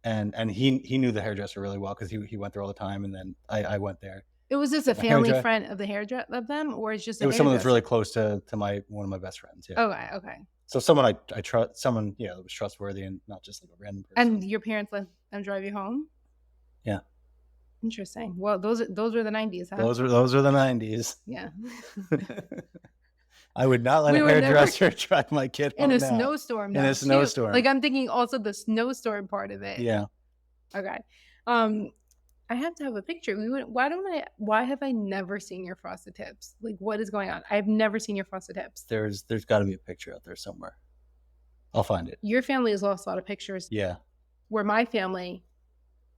And he knew the hairdresser really well because he went there all the time, and then I went there. It was just a family friend of the hairdresser of them, or it's just it was someone that's really close to one of my best friends. Yeah. Okay. So someone I trust, someone that was trustworthy and not just like a random person. And your parents let them drive you home? Yeah. Interesting. Well, those were the 90s, huh? Those were the 90s. Yeah. I would not let a hairdresser drive my kid home in a snowstorm. In a snowstorm. Like, I'm thinking also the snowstorm part of it. Yeah. Okay. I have to have a picture. Why have I never seen your frosted tips? Like, what is going on? I've never seen your frosted tips. There's got to be a picture out there somewhere. I'll find it. Your family has lost a lot of pictures. Yeah. Where my family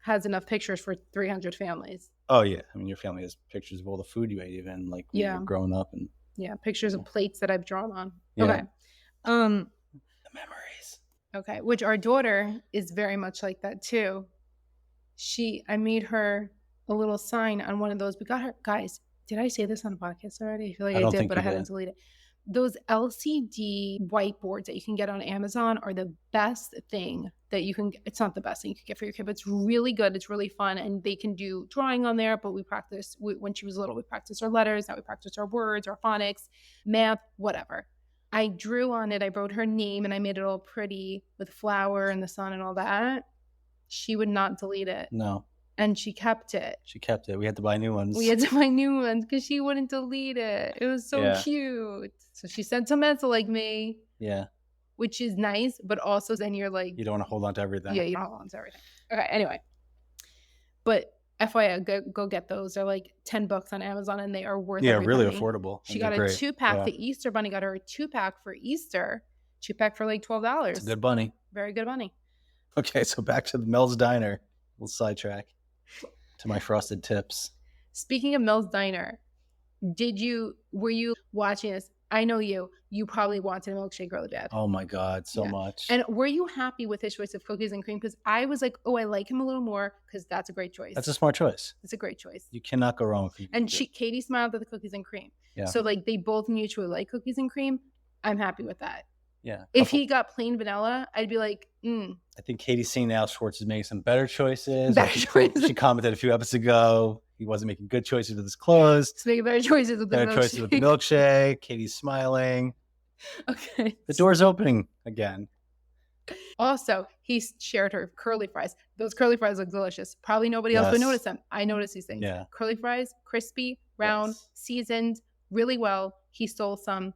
has enough pictures for 300 families. Oh yeah. I mean, your family has pictures of all the food you ate, even like when you were growing up, and pictures of plates that I've drawn on. Yeah. Okay. The memories. Okay, which our daughter is very much like that too. I made her a little sign on one of those. We got her, guys, did I say this on a podcast already? I feel like I did, but I hadn't deleted it. Those LCD whiteboards that you can get on Amazon are the best thing that you can. It's not the best thing you can get for your kid, but it's really good. It's really fun, and they can do drawing on there. But we practiced when she was little. We practiced our letters. Now we practice our words, our phonics, math, whatever. I drew on it. I wrote her name, and I made it all pretty with flower and the sun and all that. She would not delete it. No. And she kept it. We had to buy new ones. Because she wouldn't delete it. It was so cute. So she's sentimental like me. Yeah. Which is nice, but also then you're like... You don't want to hold on to everything. Yeah, you don't hold on to everything. Okay, anyway. But FYI, go get those. They're like $10 on Amazon, and they are worth every really penny. Affordable. She got a 2-pack. Yeah. The Easter bunny got her a 2-pack for Easter. 2-pack for like $12. It's a good bunny. Very good bunny. Okay, so back to the Mel's Diner. We'll sidetrack to my frosted tips. Speaking of Mel's Diner, were you watching this? I know you probably wanted a milkshake really bad. Oh my God, so much. And were you happy with his choice of cookies and cream? Because I was like, oh, I like him a little more because that's a great choice. That's a smart choice. It's a great choice. You cannot go wrong with it. And Katie smiled at the cookies and cream. Yeah. So like they both mutually like cookies and cream. I'm happy with that. Yeah. If he got plain vanilla, I'd be like, I think Katie's seeing now Schwartz is making some better choices. She commented a few episodes ago. He wasn't making good choices with his clothes. He's making better choices with the milkshake. Katie's smiling. Okay. The door's opening again. Also, he shared her curly fries. Those curly fries look delicious. Probably nobody else would notice them. I notice these things. Yeah. Curly fries, crispy, round, seasoned, really well. He stole some.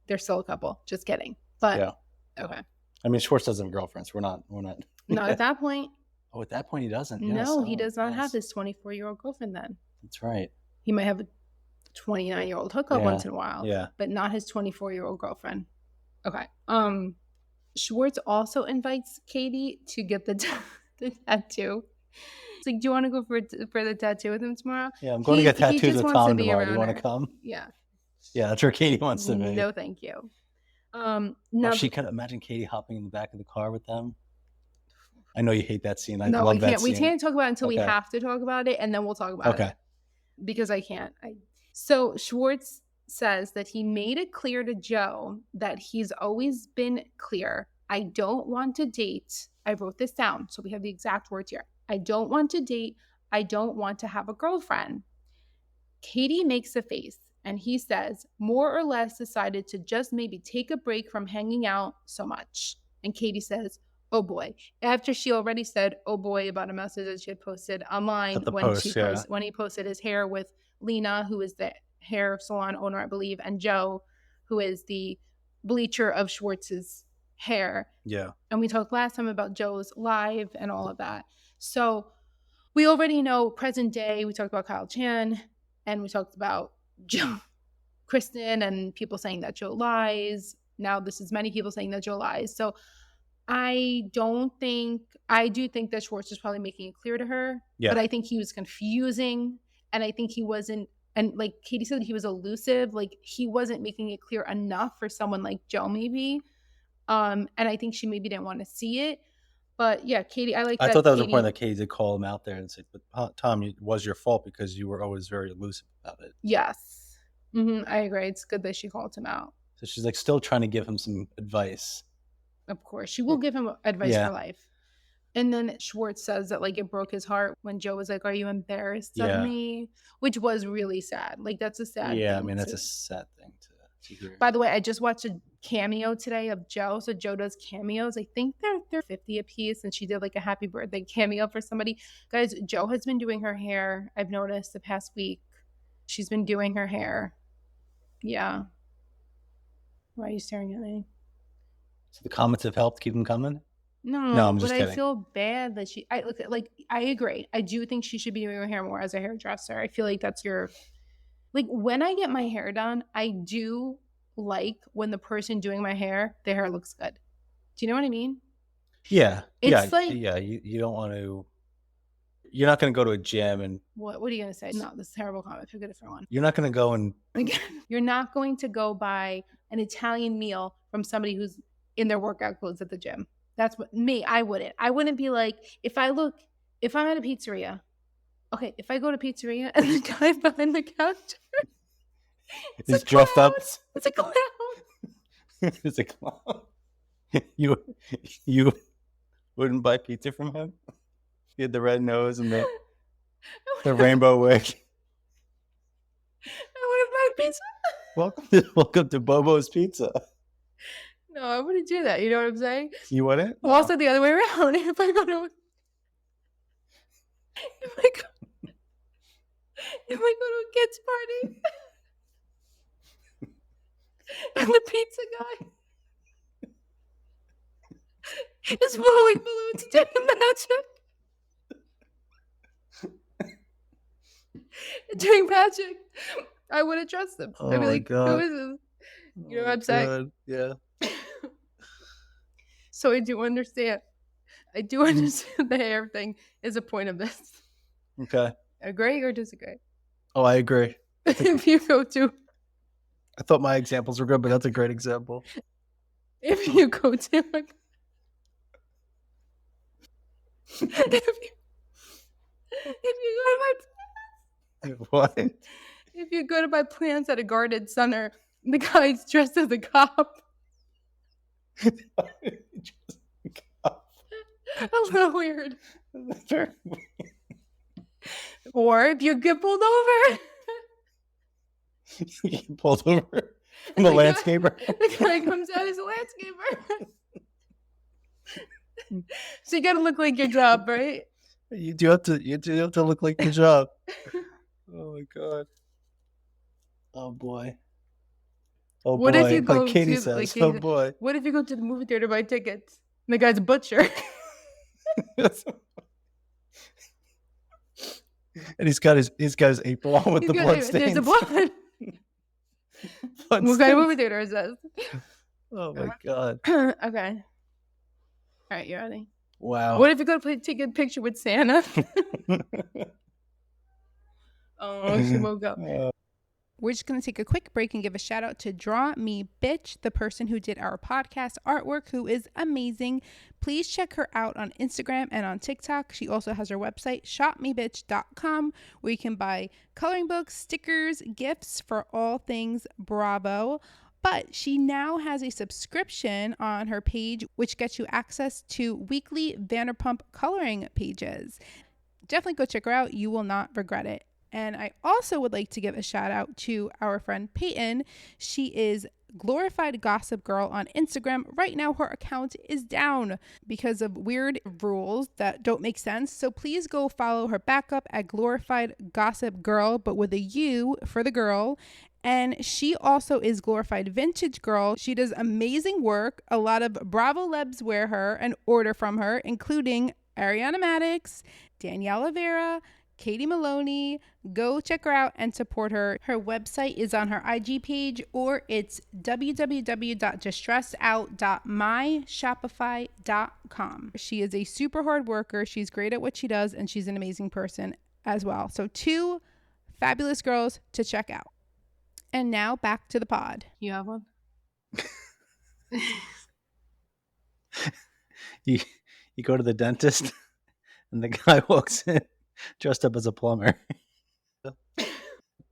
There's still a couple. Just kidding. But okay. I mean, Schwartz doesn't have a girlfriend, so we're not. Not at that point. Oh, at that point he doesn't. No, he does not have this 24-year-old girlfriend then. That's right. He might have a 29-year-old hookup once in a while. Yeah. But not his 24-year-old girlfriend. Okay. Schwartz also invites Katie to get the tattoo. It's like, do you want to go for the tattoo with him tomorrow? Yeah, I'm going to get He tattoos just with wants to Tom be tomorrow. Do you around want to her. come? Yeah. Yeah, that's where Katie wants to be. No, thank you. Oh, Now she could imagine Katie hopping in the back of the car with them. I know you hate that scene. I no, love we that can't. scene. We can't talk about it until we Okay. have to talk about it, and then we'll talk about Okay. it. Because I can't. So Schwartz says that he made it clear to Joe that he's always been clear. I don't want to date. I wrote this down, so we have the exact words here. I don't want to date. I don't want to have a girlfriend. Katie makes a face, and he says, more or less decided to just maybe take a break from hanging out so much. And Katie says, oh boy, after she already said, oh boy, about a message that she had posted online when he posted his hair with Lena, who is the hair salon owner, I believe, and Joe, who is the bleacher of Schwartz's hair. Yeah. And we talked last time about Joe's live and all of that. So we already know present day. We talked about Kyle Chan, and we talked about Joe, Kristen, and people saying that Joe lies. Now this is many people saying that Joe lies. So I do think that Schwartz was probably making it clear to her, but I think he was confusing, and I think he wasn't, and like Katie said, he was elusive, like he wasn't making it clear enough for someone like Joe maybe, and I think she maybe didn't want to see it, but yeah, Katie, I thought that was important that Katie did call him out there and say, but Tom, it was your fault because you were always very elusive about it. Yes. I agree. It's good that she called him out. So she's like still trying to give him some advice. Of course, she will give him advice for life. And then Schwartz says that like it broke his heart when Joe was like, "Are you embarrassed of me?" Which was really sad. Like that's a sad. Yeah, I mean that's a sad thing to hear. By the way, I just watched a cameo today of Joe. So Joe does cameos. I think they're $50 a piece, and she did like a happy birthday cameo for somebody. Guys, Joe has been doing her hair. I've noticed the past week. She's been doing her hair. Yeah. Why are you staring at me? So the comments have helped keep them coming? No, I'm just kidding. I feel bad that I agree. I do think she should be doing her hair more as a hairdresser. I feel like that's when I get my hair done, I do like when the person doing my hair, their hair looks good. Do you know what I mean? Yeah. It's you don't want to, you're not going to go to a gym and. What are you going to say? No, this is a terrible comment. Pick a different one. You're not going to go and. You're not going to go buy an Italian meal from somebody who's in their workout clothes at the gym. That's what I wouldn't be like, if I'm at a pizzeria, okay, if I go to pizzeria and the guy behind the counter is dressed up. It's a clown. It's a clown. You wouldn't buy pizza from him? He had the red nose and the rainbow wig. I wouldn't buy pizza. Welcome to Bobo's Pizza. No, I wouldn't do that. You know what I'm saying? You wouldn't? Well, also the other way around. If I go to a kid's party and the pizza guy is blowing balloons doing magic, I wouldn't trust them. Oh I'd be like, God. who is this? You know what I'm saying? God. Yeah. So I do understand the hair thing is a point of this. Okay. Agree or disagree? Oh, I agree. If you go to... I thought my examples were good, but that's a great example. If you go to... What? If you go to buy plants at a garden center, the guy's dressed as a cop. A little weird. Or if you get pulled over. You get pulled over from the landscaper. The guy comes out as a landscaper. So you gotta look like your job, right? You do have to look like your job. Oh my God. Oh boy. Oh what boy. If you go like Katie to, says, like Katie oh boy. What if you go to the movie theater to buy tickets? And the guy's a butcher. And he's got his apron on with the blood stains. There's a blood. What kind of movie theater is this? Oh my God. Okay. All right, you ready? Wow. What if you go to take a picture with Santa? Oh, she woke up. We're just going to take a quick break and give a shout out to Draw Me Bitch, the person who did our podcast artwork, who is amazing. Please check her out on Instagram and on TikTok. She also has her website, shopmebitch.com, where you can buy coloring books, stickers, gifts for all things Bravo. But she now has a subscription on her page, which gets you access to weekly Vanderpump coloring pages. Definitely go check her out. You will not regret it. And I also would like to give a shout out to our friend Peyton. She is Glorified Gossip Girl on Instagram. Right now, her account is down because of weird rules that don't make sense. So please go follow her back up at Glorified Gossip Girl, but with a U for the girl. And she also is Glorified Vintage Girl. She does amazing work. A lot of Bravo Lebs wear her and order from her, including Ariana Madix, Danielle Vera, Katie Maloney. Go check her out and support her. Her website is on her IG page, or it's www.distressedout.myshopify.com. She is a super hard worker. She's great at what she does, and she's an amazing person as well. So 2 fabulous girls to check out. And now back to the pod. You have one? You go to the dentist and the guy walks in dressed up as a plumber.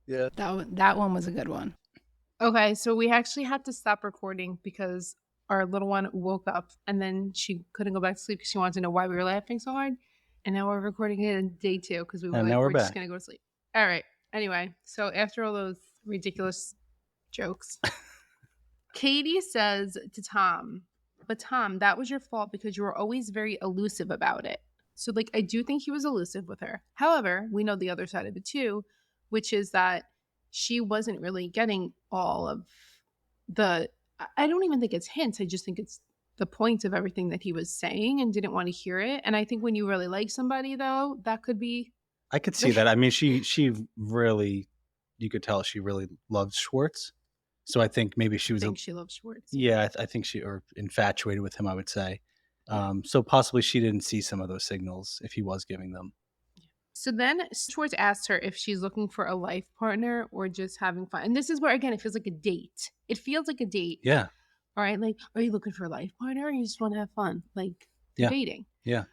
Yeah. That one was a good one. Okay, so we actually had to stop recording because our little one woke up and then she couldn't go back to sleep because she wanted to know why we were laughing so hard. And now we're recording it in day 2 because we were like, we're just going to go to sleep. All right. Anyway, so after all those ridiculous jokes, Katie says to Tom, but Tom, that was your fault because you were always very elusive about it. So, like, I do think he was elusive with her. However, we know the other side of it too, which is that she wasn't really getting all of the, I don't even think it's hints. I just think it's the point of everything that he was saying and didn't want to hear it. And I think when you really like somebody, though, that could be. I could see that. I mean, she really, you could tell she really loved Schwartz. So I think maybe she was. She loved Schwartz. Yeah, I think or infatuated with him, I would say. So possibly she didn't see some of those signals if he was giving them. So then Schwartz asked her if she's looking for a life partner or just having fun. And this is where, again, it feels like a date. It feels like a date. Yeah. All right. Like, are you looking for a life partner or you just want to have fun? Like, dating. Yeah.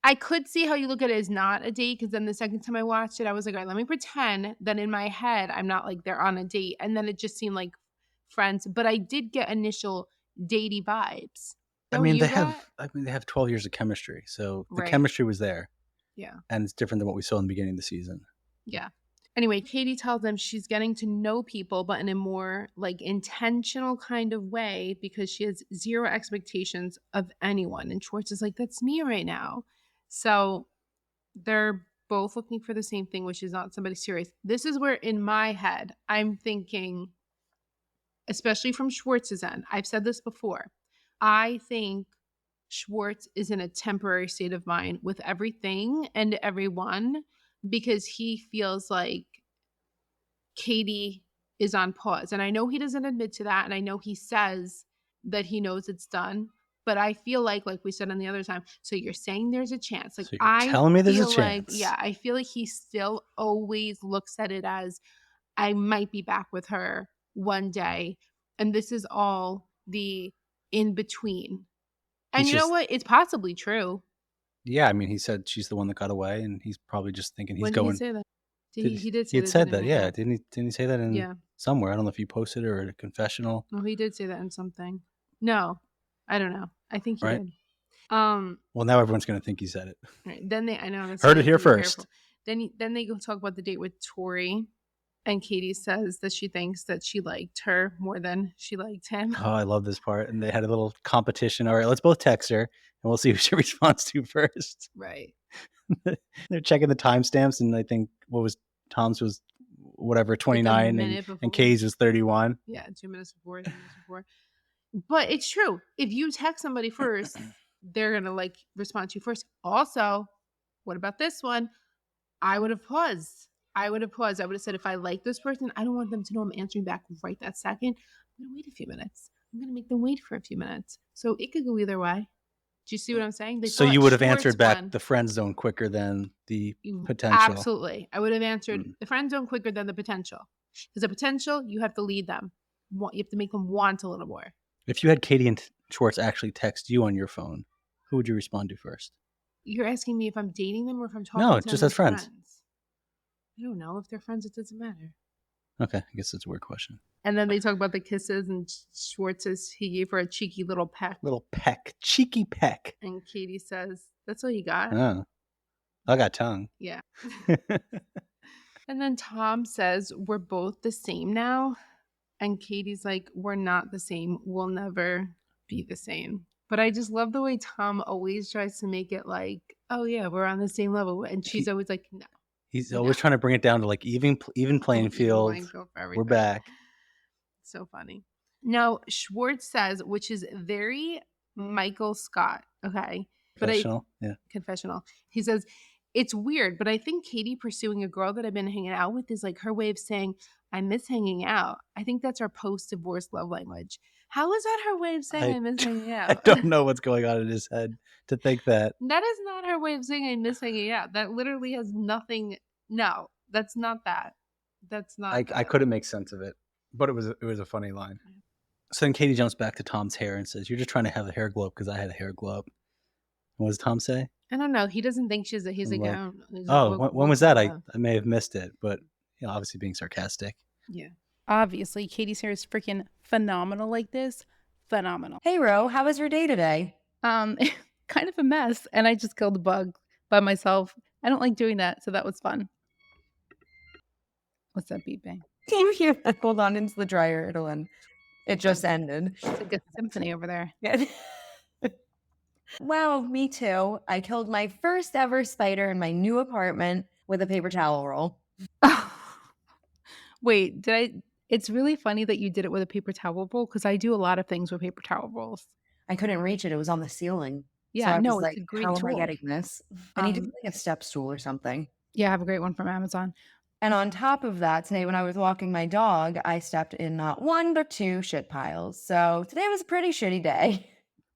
I could see how you look at it as not a date, because then the second time I watched it, I was like, all right, let me pretend that in my head, I'm not like they're on a date. And then it just seemed like friends. But I did get initial datey vibes. Don't they have 12 years of chemistry. So the chemistry was there. Yeah. And it's different than what we saw in the beginning of the season. Yeah. Anyway, Katie tells them she's getting to know people, but in a more like intentional kind of way because she has zero expectations of anyone. And Schwartz is like, that's me right now. So they're both looking for the same thing, which is not somebody serious. This is where in my head, I'm thinking, especially from Schwartz's end, I've said this before, I think Schwartz is in a temporary state of mind with everything and everyone because he feels like Katie is on pause. And I know he doesn't admit to that. And I know he says that he knows it's done. But I feel like we said on the other time, so you're saying there's a chance. Like, so you're telling me there's a chance. Yeah, I feel like he still always looks at it as I might be back with her one day. And this is all the in between. And you know what? It's possibly true. Yeah, I mean, he said she's the one that got away, and he's probably just thinking he's going. When did he say that? He did say that. He had said that, yeah. Didn't he say that in somewhere? I don't know if he posted it or a confessional. Oh, he did say that in something. No, I don't know. I think he did. Well, now everyone's going to think he said it. Right. Then I know. Heard it here first. Then they go talk about the date with Tori. And Katie says that she thinks that she liked her more than she liked him. Oh, I love this part. And they had a little competition. All right, let's both text her and we'll see who she responds to first. Right. They're checking the timestamps. And I think Tom's was whatever, 29 and Katie's was 31. Yeah, 2 minutes before, 3 minutes before. But it's true. If you text somebody first, they're going to respond to you first. Also, what about this one? I would have paused. I would have said, if I like this person, I don't want them to know I'm answering back right that second. I'm going to wait a few minutes. I'm going to make them wait for a few minutes. So it could go either way. Do you see what I'm saying? They So thought you would have Schwartz answered back won. the friend zone quicker than the potential. Absolutely. I would have answered the friend zone quicker than the potential. Because the potential, you have to lead them. You have to make them want a little more. If you had Katie and Schwartz actually text you on your phone, who would you respond to first? You're asking me if I'm dating them or if I'm talking No, to just them as friends. I don't know. If they're friends, it doesn't matter. Okay, I guess that's a weird question. And then they talk about the kisses, and Schwartz says he gave her a cheeky little peck. Little peck. Cheeky peck. And Katie says, that's all you got? Oh, I got tongue. Yeah. And then Tom says, we're both the same now. And Katie's like, we're not the same. We'll never be the same. But I just love the way Tom always tries to make it like, oh, yeah, we're on the same level. And she's always like, no. He's always trying to bring it down to like even playing field. We're back. So funny. Now, Schwartz says, which is very Michael Scott. Okay. Confessional. Yeah. Confessional. He says, it's weird, but I think Katie pursuing a girl that I've been hanging out with is like her way of saying, I miss hanging out. I think that's our post-divorce love language. How is that her way of saying I miss hanging out? I don't know what's going on in his head to think that. That is not her way of saying I miss hanging out. That literally has nothing. No, that's not that. That's not I couldn't make sense of it, but it was a funny line. So then Katie jumps back to Tom's hair and says, you're just trying to have a hair glow up because I had a hair glow up. What does Tom say? I don't know. He doesn't think he's like, when was that? I may have missed it, but obviously being sarcastic. Yeah. Obviously, Katie's hair is freaking phenomenal like this. Phenomenal. Hey, Ro, how was your day today? Kind of a mess. And I just killed a bug by myself. I don't like doing that, so that was fun. What's that beeping? Can you hear that? Hold on into the dryer. It'll end. It just ended. It's like a symphony over there. Yeah. Wow, me too. I killed my first ever spider in my new apartment with a paper towel roll. Wait, it's really funny that you did it with a paper towel roll because I do a lot of things with paper towel rolls. I couldn't reach it. It was on the ceiling. Yeah, so no, it's like, a great how tool. am I getting this? I need to get like a step stool or something. Yeah, I have a great one from Amazon. And on top of that, today when I was walking my dog, I stepped in not one, but two shit piles. So today was a pretty shitty day.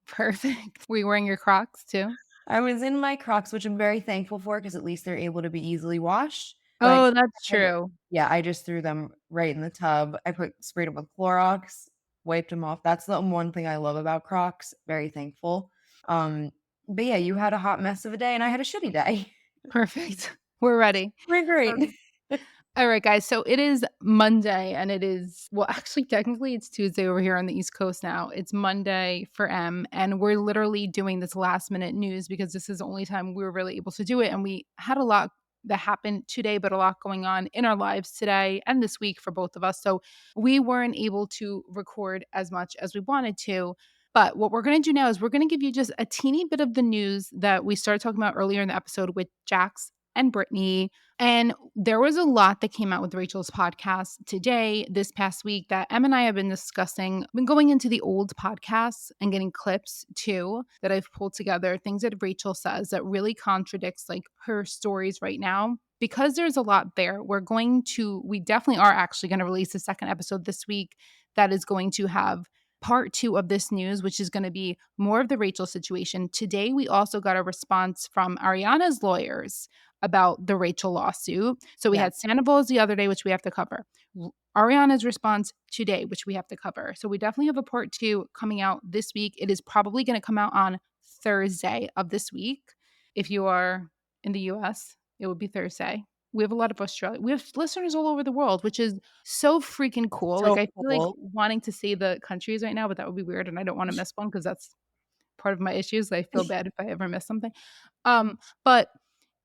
Perfect. Were you wearing your Crocs too? I was in my Crocs, which I'm very thankful for because at least they're able to be easily washed. Oh, that's true. Yeah, I just threw them right in the tub. I sprayed them with Clorox, wiped them off. That's the one thing I love about Crocs. Very thankful. But yeah, you had a hot mess of a day and I had a shitty day. Perfect. We're ready. We're great. All right, guys. So it is Monday and it is, well, actually, technically it's Tuesday over here on the East Coast now. It's Monday for M. And we're literally doing this last minute news because this is the only time we were really able to do it. And we had a lot that happened today, but a lot going on in our lives today and this week for both of us. So we weren't able to record as much as we wanted to. But what we're going to do now is we're going to give you just a teeny bit of the news that we started talking about earlier in the episode with Jax and Brittany. And there was a lot that came out with Rachel's podcast today, this past week, that Em and I have been discussing. I've been going into the old podcasts and getting clips too that I've pulled together, things that Rachel says that really contradicts like her stories right now. Because there's a lot there, we definitely are actually going to release a second episode this week that is going to have part 2 of this news, which is going to be more of the Rachel situation. Today, we also got a response from Ariana's lawyers about the Rachel lawsuit. So we had Sandoval's the other day, which we have to cover. Ariana's response today, which we have to cover. So we definitely have a part 2 coming out this week. It is probably going to come out on Thursday of this week. If you are in the US, it would be Thursday. We have a lot of Australia. We have listeners all over the world, which is so freaking cool. So I feel like wanting to say the countries right now, but that would be weird. And I don't want to miss one because that's part of my issues. I feel bad if I ever miss something. But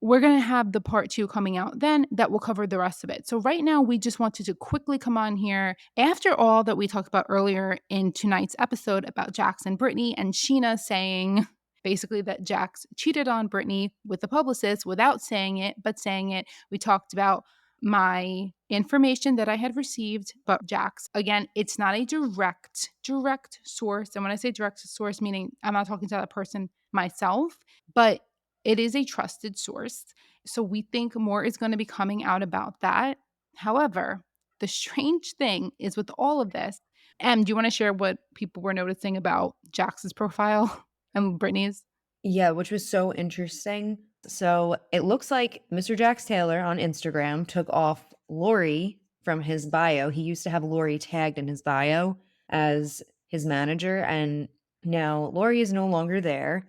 we're going to have the part 2 coming out then that will cover the rest of it. So right now, we just wanted to quickly come on here after all that we talked about earlier in tonight's episode about Jax and Brittany and Scheana saying basically that Jax cheated on Brittany with the publicist without saying it, but saying it. We talked about my information that I had received, but Jax, again, it's not a direct source. And when I say direct source, meaning I'm not talking to that person myself, but it is a trusted source. So we think more is going to be coming out about that. However, the strange thing is with all of this, do you want to share what people were noticing about Jax's profile and Brittany's? Yeah, which was so interesting. So it looks like Mr. Jax Taylor on Instagram took off Lori from his bio. He used to have Lori tagged in his bio as his manager, and now Lori is no longer there.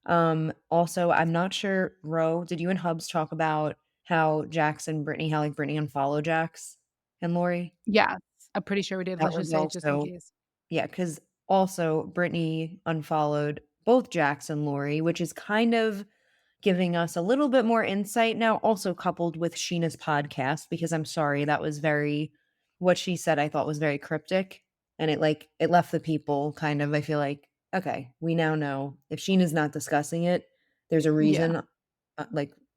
Also, I'm not sure, Ro, did you and Hubs talk about how Jax and Brittany, how like Brittany unfollowed Jax and Lori? Yes, I'm pretty sure we did. That Let's just was say it just in also case. Yeah, because also Brittany unfollowed both Jax and Lori, which is kind of giving us a little bit more insight now, also coupled with Sheena's podcast, because I'm sorry, that was very what she said I thought was very cryptic. And it left the people kind of, I feel like, okay, we now know if Sheena's not discussing it, there's a Yeah. reason,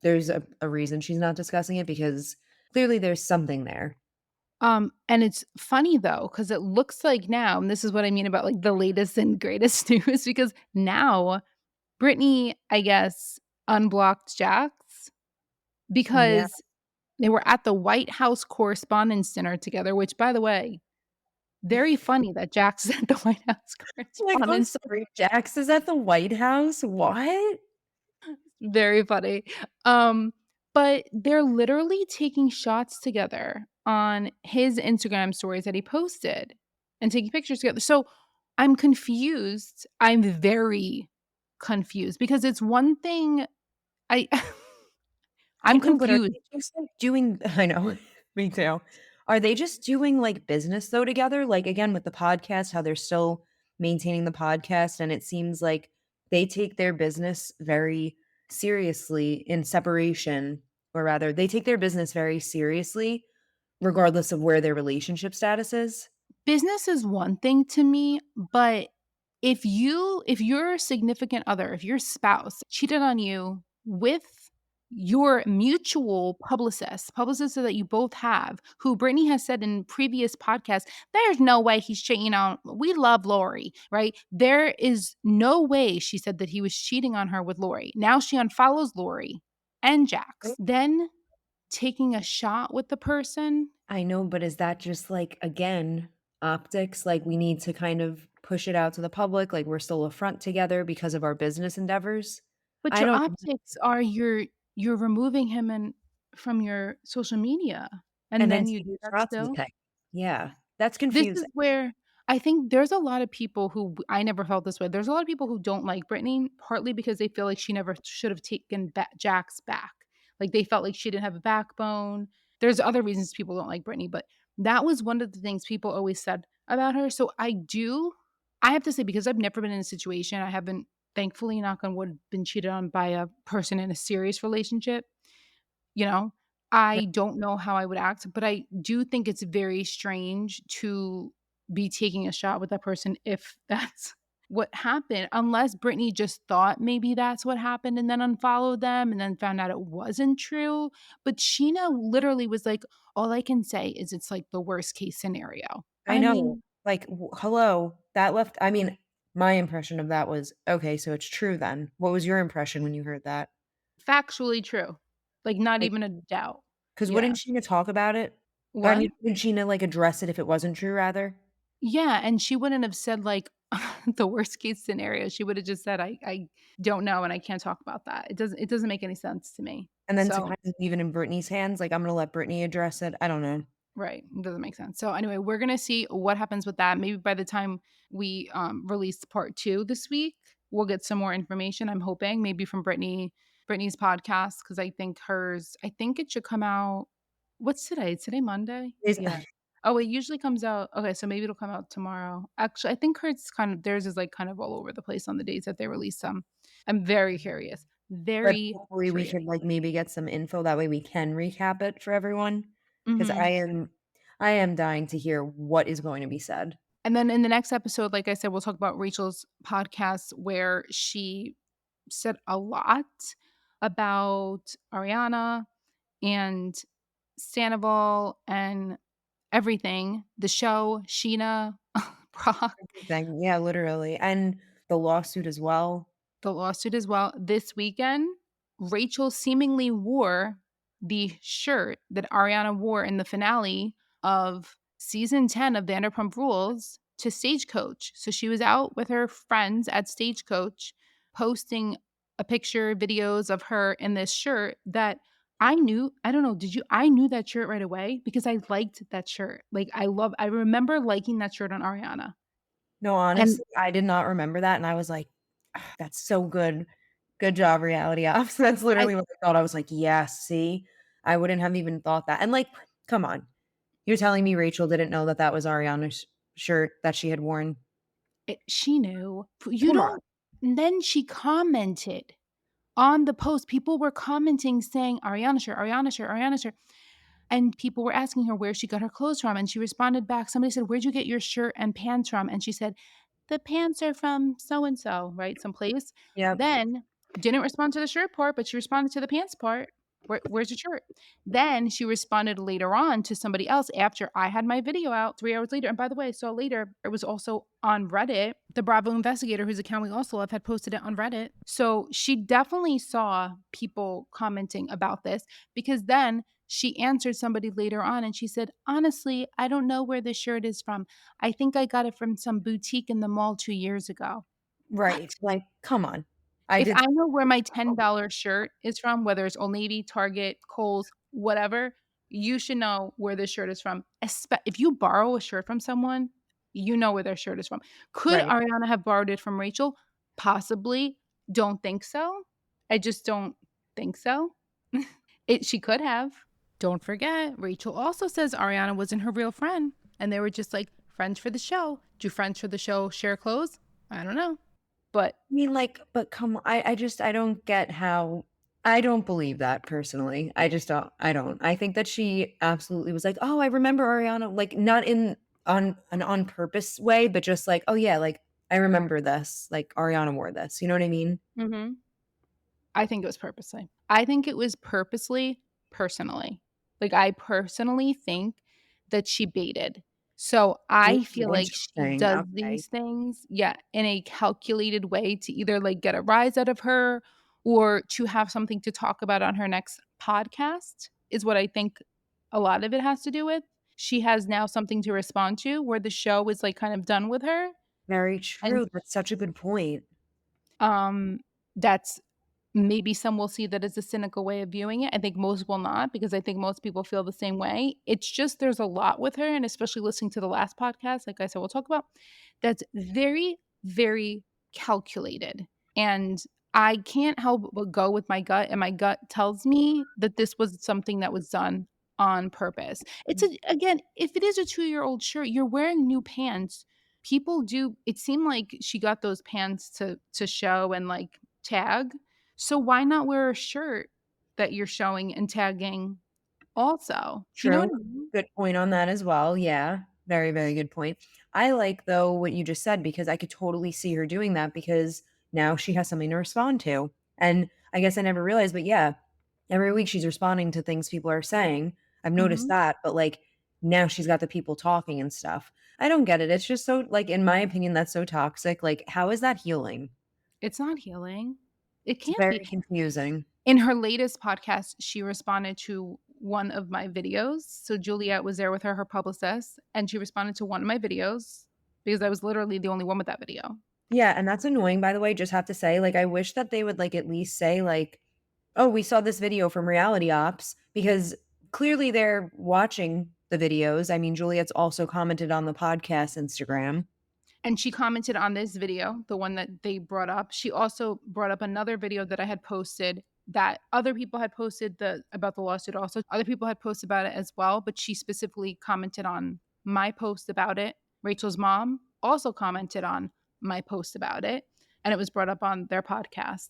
there's a reason she's not discussing it because clearly there's something there. And it's funny though, because it looks like now, and this is what I mean about like the latest and greatest news, because now Brittany, I guess, unblocked Jax Yeah. because they were at the White House Correspondents' Dinner together, which, by the way, very funny that Jax is at the White House Like, I'm Correspondents'. sorry, Jax is at the White House? What? Very funny. Um, but they're literally taking shots together on his Instagram stories that he posted and taking pictures together. So I'm confused. I'm very confused because it's one thing I I I'm know, but are confused. they just, like, doing I know, me too. Are they just doing, like, business, though, together? Like, again, with the podcast, how they're still maintaining the podcast, and it seems like they take their business very seriously in separation, or rather, they take their business very seriously regardless of where their relationship status is. Business is one thing to me, but if your significant other, if your spouse cheated on you with your mutual publicist that you both have, who Brittany has said in previous podcasts, there's no way he's cheating on. We love Lori, right? There is no way she said that he was cheating on her with Lori. Now she unfollows Lori and Jax. Then taking a shot with the person. I know, but is that just like, again, optics? Like, we need to kind of push it out to the public, like we're still a front together because of our business endeavors? But I your don't optics are you're removing him from your social media, and and then then you do taking that shots with still? him. Yeah, that's This is confusing. where I think there's a lot of people who I never felt this way. There's a lot of people who don't like Brittany, partly because they feel like she never should have taken Jack's back. Like, they felt like she didn't have a backbone. There's other reasons people don't like Brittany, but that was one of the things people always said about her. So I have to say, because I've never been in a situation, I haven't, thankfully, knock on wood, been cheated on by a person in a serious relationship, you know? I don't know how I would act, but I do think it's very strange to be taking a shot with that person if that's what happened, unless Brittany just thought maybe that's what happened and then unfollowed them and then found out it wasn't true. But Scheana literally was like, all I can say is it's like the worst case scenario. I I know. mean, Like, hello, that left I mean, my impression of that was, "Okay, so it's true then." What was your impression when you heard that? factually true. Like, not Like, even a doubt. 'cause Yeah. wouldn't Sheena talk about it? Or I What? mean, wouldn't Sheena, like, address it if it wasn't true, rather? Yeah, and she wouldn't have said, like, the worst case scenario. She would have just said, I don't know, and I can't talk about that." It doesn't make any sense to me. And then to So kind of leave it in Brittany's hands, like, "I'm gonna let Brittany address it." I don't know. right, it doesn't make sense. So anyway, we're gonna see what happens with that. Maybe by the time we, release part 2 this week, we'll get some more information, I'm hoping, maybe from Brittany's podcast, because I think it should come out what's today? Is today Monday? Is Yeah. Oh, it usually comes out okay, so maybe it'll come out tomorrow. Actually, I think theirs is, like, kind of all over the place on the days that they release them. I'm very curious. but Very hopefully we curious. could, like, maybe get some info, that way we can recap it for everyone. 'Cause Mhm. I am dying to hear what is going to be said. And then in the next episode, like I said, we'll talk about Rachel's podcast where she said a lot about Ariana and Sandoval and everything, the show, Scheana, Brock, Everything, yeah, literally, and the lawsuit as well. the lawsuit as well. This weekend, Rachel seemingly wore the shirt that Ariana wore in the finale of season 10 of Vanderpump Rules to Stagecoach. So she was out with her friends at Stagecoach posting a picture, videos of her in this shirt that I knew. I don't know, I knew that shirt right away because I liked that shirt. Like I remember liking that shirt on Ariana. No, And honestly, I did not remember that, and I was like, "Ah, that's so good. Good job, Reality Ops." That's I literally what I thought. I was like, "Yes, see? I wouldn't have even thought that." And, like, come on. You're telling me Rachel didn't know that that was Ariana's shirt that she had worn? she knew. You Come on. don't. And then she commented on the post. People were commenting saying Ariana shirt, Ariana shirt, Ariana shirt. And people were asking her where she got her clothes from. And she responded back. Somebody said, "Where'd you get your shirt and pants from?" And she said, "The pants are from so and so, right? Someplace." Yep. Then didn't respond to the shirt part, but she responded to the pants part. Where's your shirt? Then she responded later on to somebody else after I had my video out 3 hours later. And by the way, I saw later it was also on Reddit. The Bravo investigator, whose account we also love, had posted it on Reddit. So she definitely saw people commenting about this because then she answered somebody later on and she said, "Honestly, I don't know where this shirt is from. I think I got it from some boutique in the mall 2 years ago." Right. What? Like, come on. I If did I know where my $10 shirt is from, whether it's Old Navy, Target, Kohl's, whatever, you should know where this shirt is from. If you borrow a shirt from someone, you know where their shirt is from. Could right. Ariana have borrowed it from Rachel? Possibly. Don't think so. I just don't think so. She could have. Don't forget, Rachel also says Ariana wasn't her real friend, and they were just like friends for the show. Do friends for the show share clothes? I don't know. But I mean, like, but come on, I don't get how I don't believe that personally. I don't. I think that she absolutely was like, "Oh, I remember Ariana," like, not in on an on purpose way, but just like, "Oh, yeah, like, I remember this, like, Ariana wore this." You know what I mean? mhm. I think it was purposely. I think it was purposely, personally. Like, I personally think that she baited. So, I feel Ooh, like she interesting. does Okay. these things, yeah, in a calculated way to either, like, get a rise out of her or to have something to talk about on her next podcast, is what I think a lot of it has to do with. She has now something to respond to where the show is, like, kind of done with her, Very and, true. That's such a good point. um, that's maybe some will see that as a cynical way of viewing it. I think most will not because I think most people feel the same way. It's just there's a lot with her, and especially listening to the last podcast, like I said, we'll talk about, that's very, very calculated. And I can't help but go with my gut, and my gut tells me that this was something that was done on purpose. Again, if it is a 2-year-old shirt, you're wearing new pants. People do. It seemed like she got those pants to show and like tag, so why not wear a shirt that you're showing and tagging also? Do you know what True. I mean? Good point on that as well. Yeah. Very, very good point. I like though what you just said because I could totally see her doing that because now she has something to respond to. And I guess I never realized, but yeah, every week she's responding to things people are saying. I've noticed Mhm. that, but like now she's got the people talking and stuff. I don't get it. It's just so like in my opinion, that's so toxic. Like, how is that healing? It's not healing. It It's can't very be. confusing. In her latest podcast, she responded to one of my videos. So Juliet was there with her publicist, and she responded to one of my videos because I was literally the only one with that video. Yeah, and that's annoying, by the way, just have to say, like, I wish that they would, like, at least say, like, "Oh, we saw this video from Reality Ops," because clearly they're watching the videos. I mean, Juliet's also commented on the podcast Instagram. And she commented on this video, the one that they brought up. She also brought up another video that I had posted that other people had posted about the lawsuit also. Other people had posted about it as well, but she specifically commented on my post about it. Rachel's mom also commented on my post about it, and it was brought up on their podcast.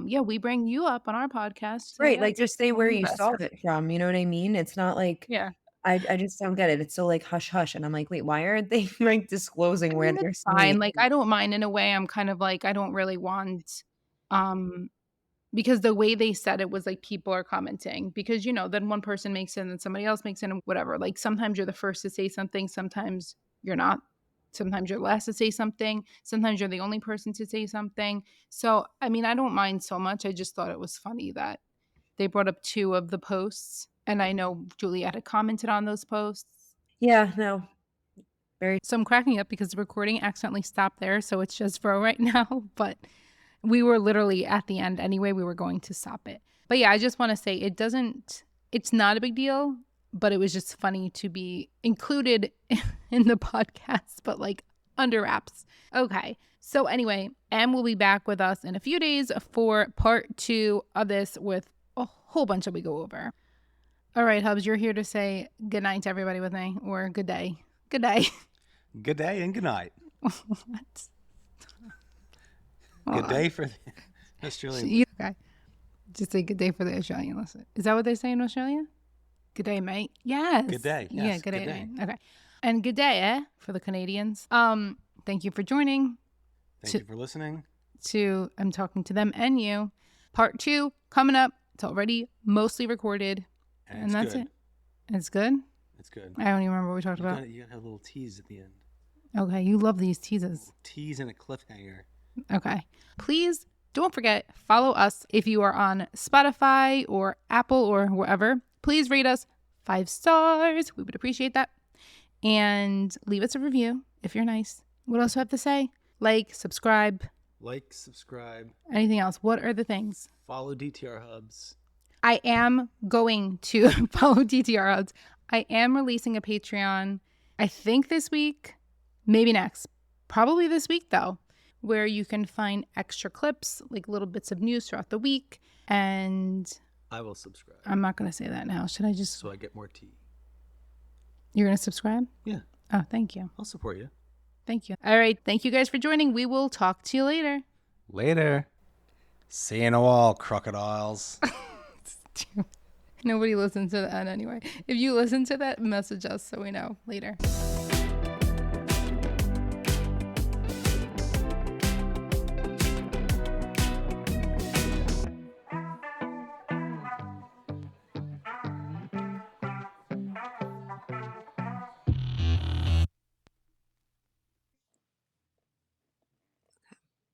Yeah, we bring you up on our podcast. Right, Yeah, like, just say one where of the you best. saw it from, you know what I mean? It's not like Yeah. I just don't get it. It's so, like, hush hush, and I'm like, "Wait, why aren't they, like, disclosing I where mean, they're it's seeing fine. it?" Like, I don't mind in a way. I'm kind of like, I don't really want, um, because the way they said it was like people are commenting because, then one person makes it and then somebody else makes it and whatever. Like sometimes you're the first to say something, sometimes you're not. Sometimes you're last to say something. Sometimes you're the only person to say something. So, I mean, I don't mind so much. I just thought it was funny that they brought up two of the posts. And I know Juliet had commented on those posts. Yeah, no, very So I'm cracking up because the recording accidentally stopped there. So it's just for right now. But We were literally at the end anyway. We were going to stop it. But yeah, I just want to say it's not a big deal, but it was just funny to be included in the podcast, but like under wraps. Okay. So anyway, Em will be back with us in a few days for part 2 of this with a whole bunch that we go over. All right, Hubs, you're here to say good night to everybody with me, or good day. Good day. Good day and good night. What? Good day for the Australian. Okay. Just say good day for the Australian listener. Is that what they say in Australia? Good day, mate. Yes. Good day. Yes, Yeah, good good day. day. Okay. And good day, for the Canadians. Thank you for joining. Thank you for listening. I'm talking to them and you. Part 2 coming up. It's already mostly recorded. And that's good. it. It's good? It's good. I don't even remember what we talked about. You gotta have a little tease at the end. Okay, you love these teases. Tease and a cliffhanger. Okay. Please don't forget, follow us if you are on Spotify or Apple or wherever. Please rate us 5 stars. We would appreciate that. And leave us a review if you're nice. What else do I have to say? Like, subscribe. Like, subscribe. Anything else? What are the things? Follow DTR Hubs. I am going to follow DTR Hubs. I am releasing a Patreon, I think this week, maybe next. Probably this week, though, where you can find extra clips, like little bits of news throughout the week. And I will subscribe. I'm not going to say that now. Should I just... So I get more tea. You're going to subscribe? Yeah. Oh, thank you. I'll support you. Thank you. All right. Thank you guys for joining. We will talk to you later. Later. See you in a while, crocodiles. Nobody listens to that anyway. If you listen to that, message us so we know later.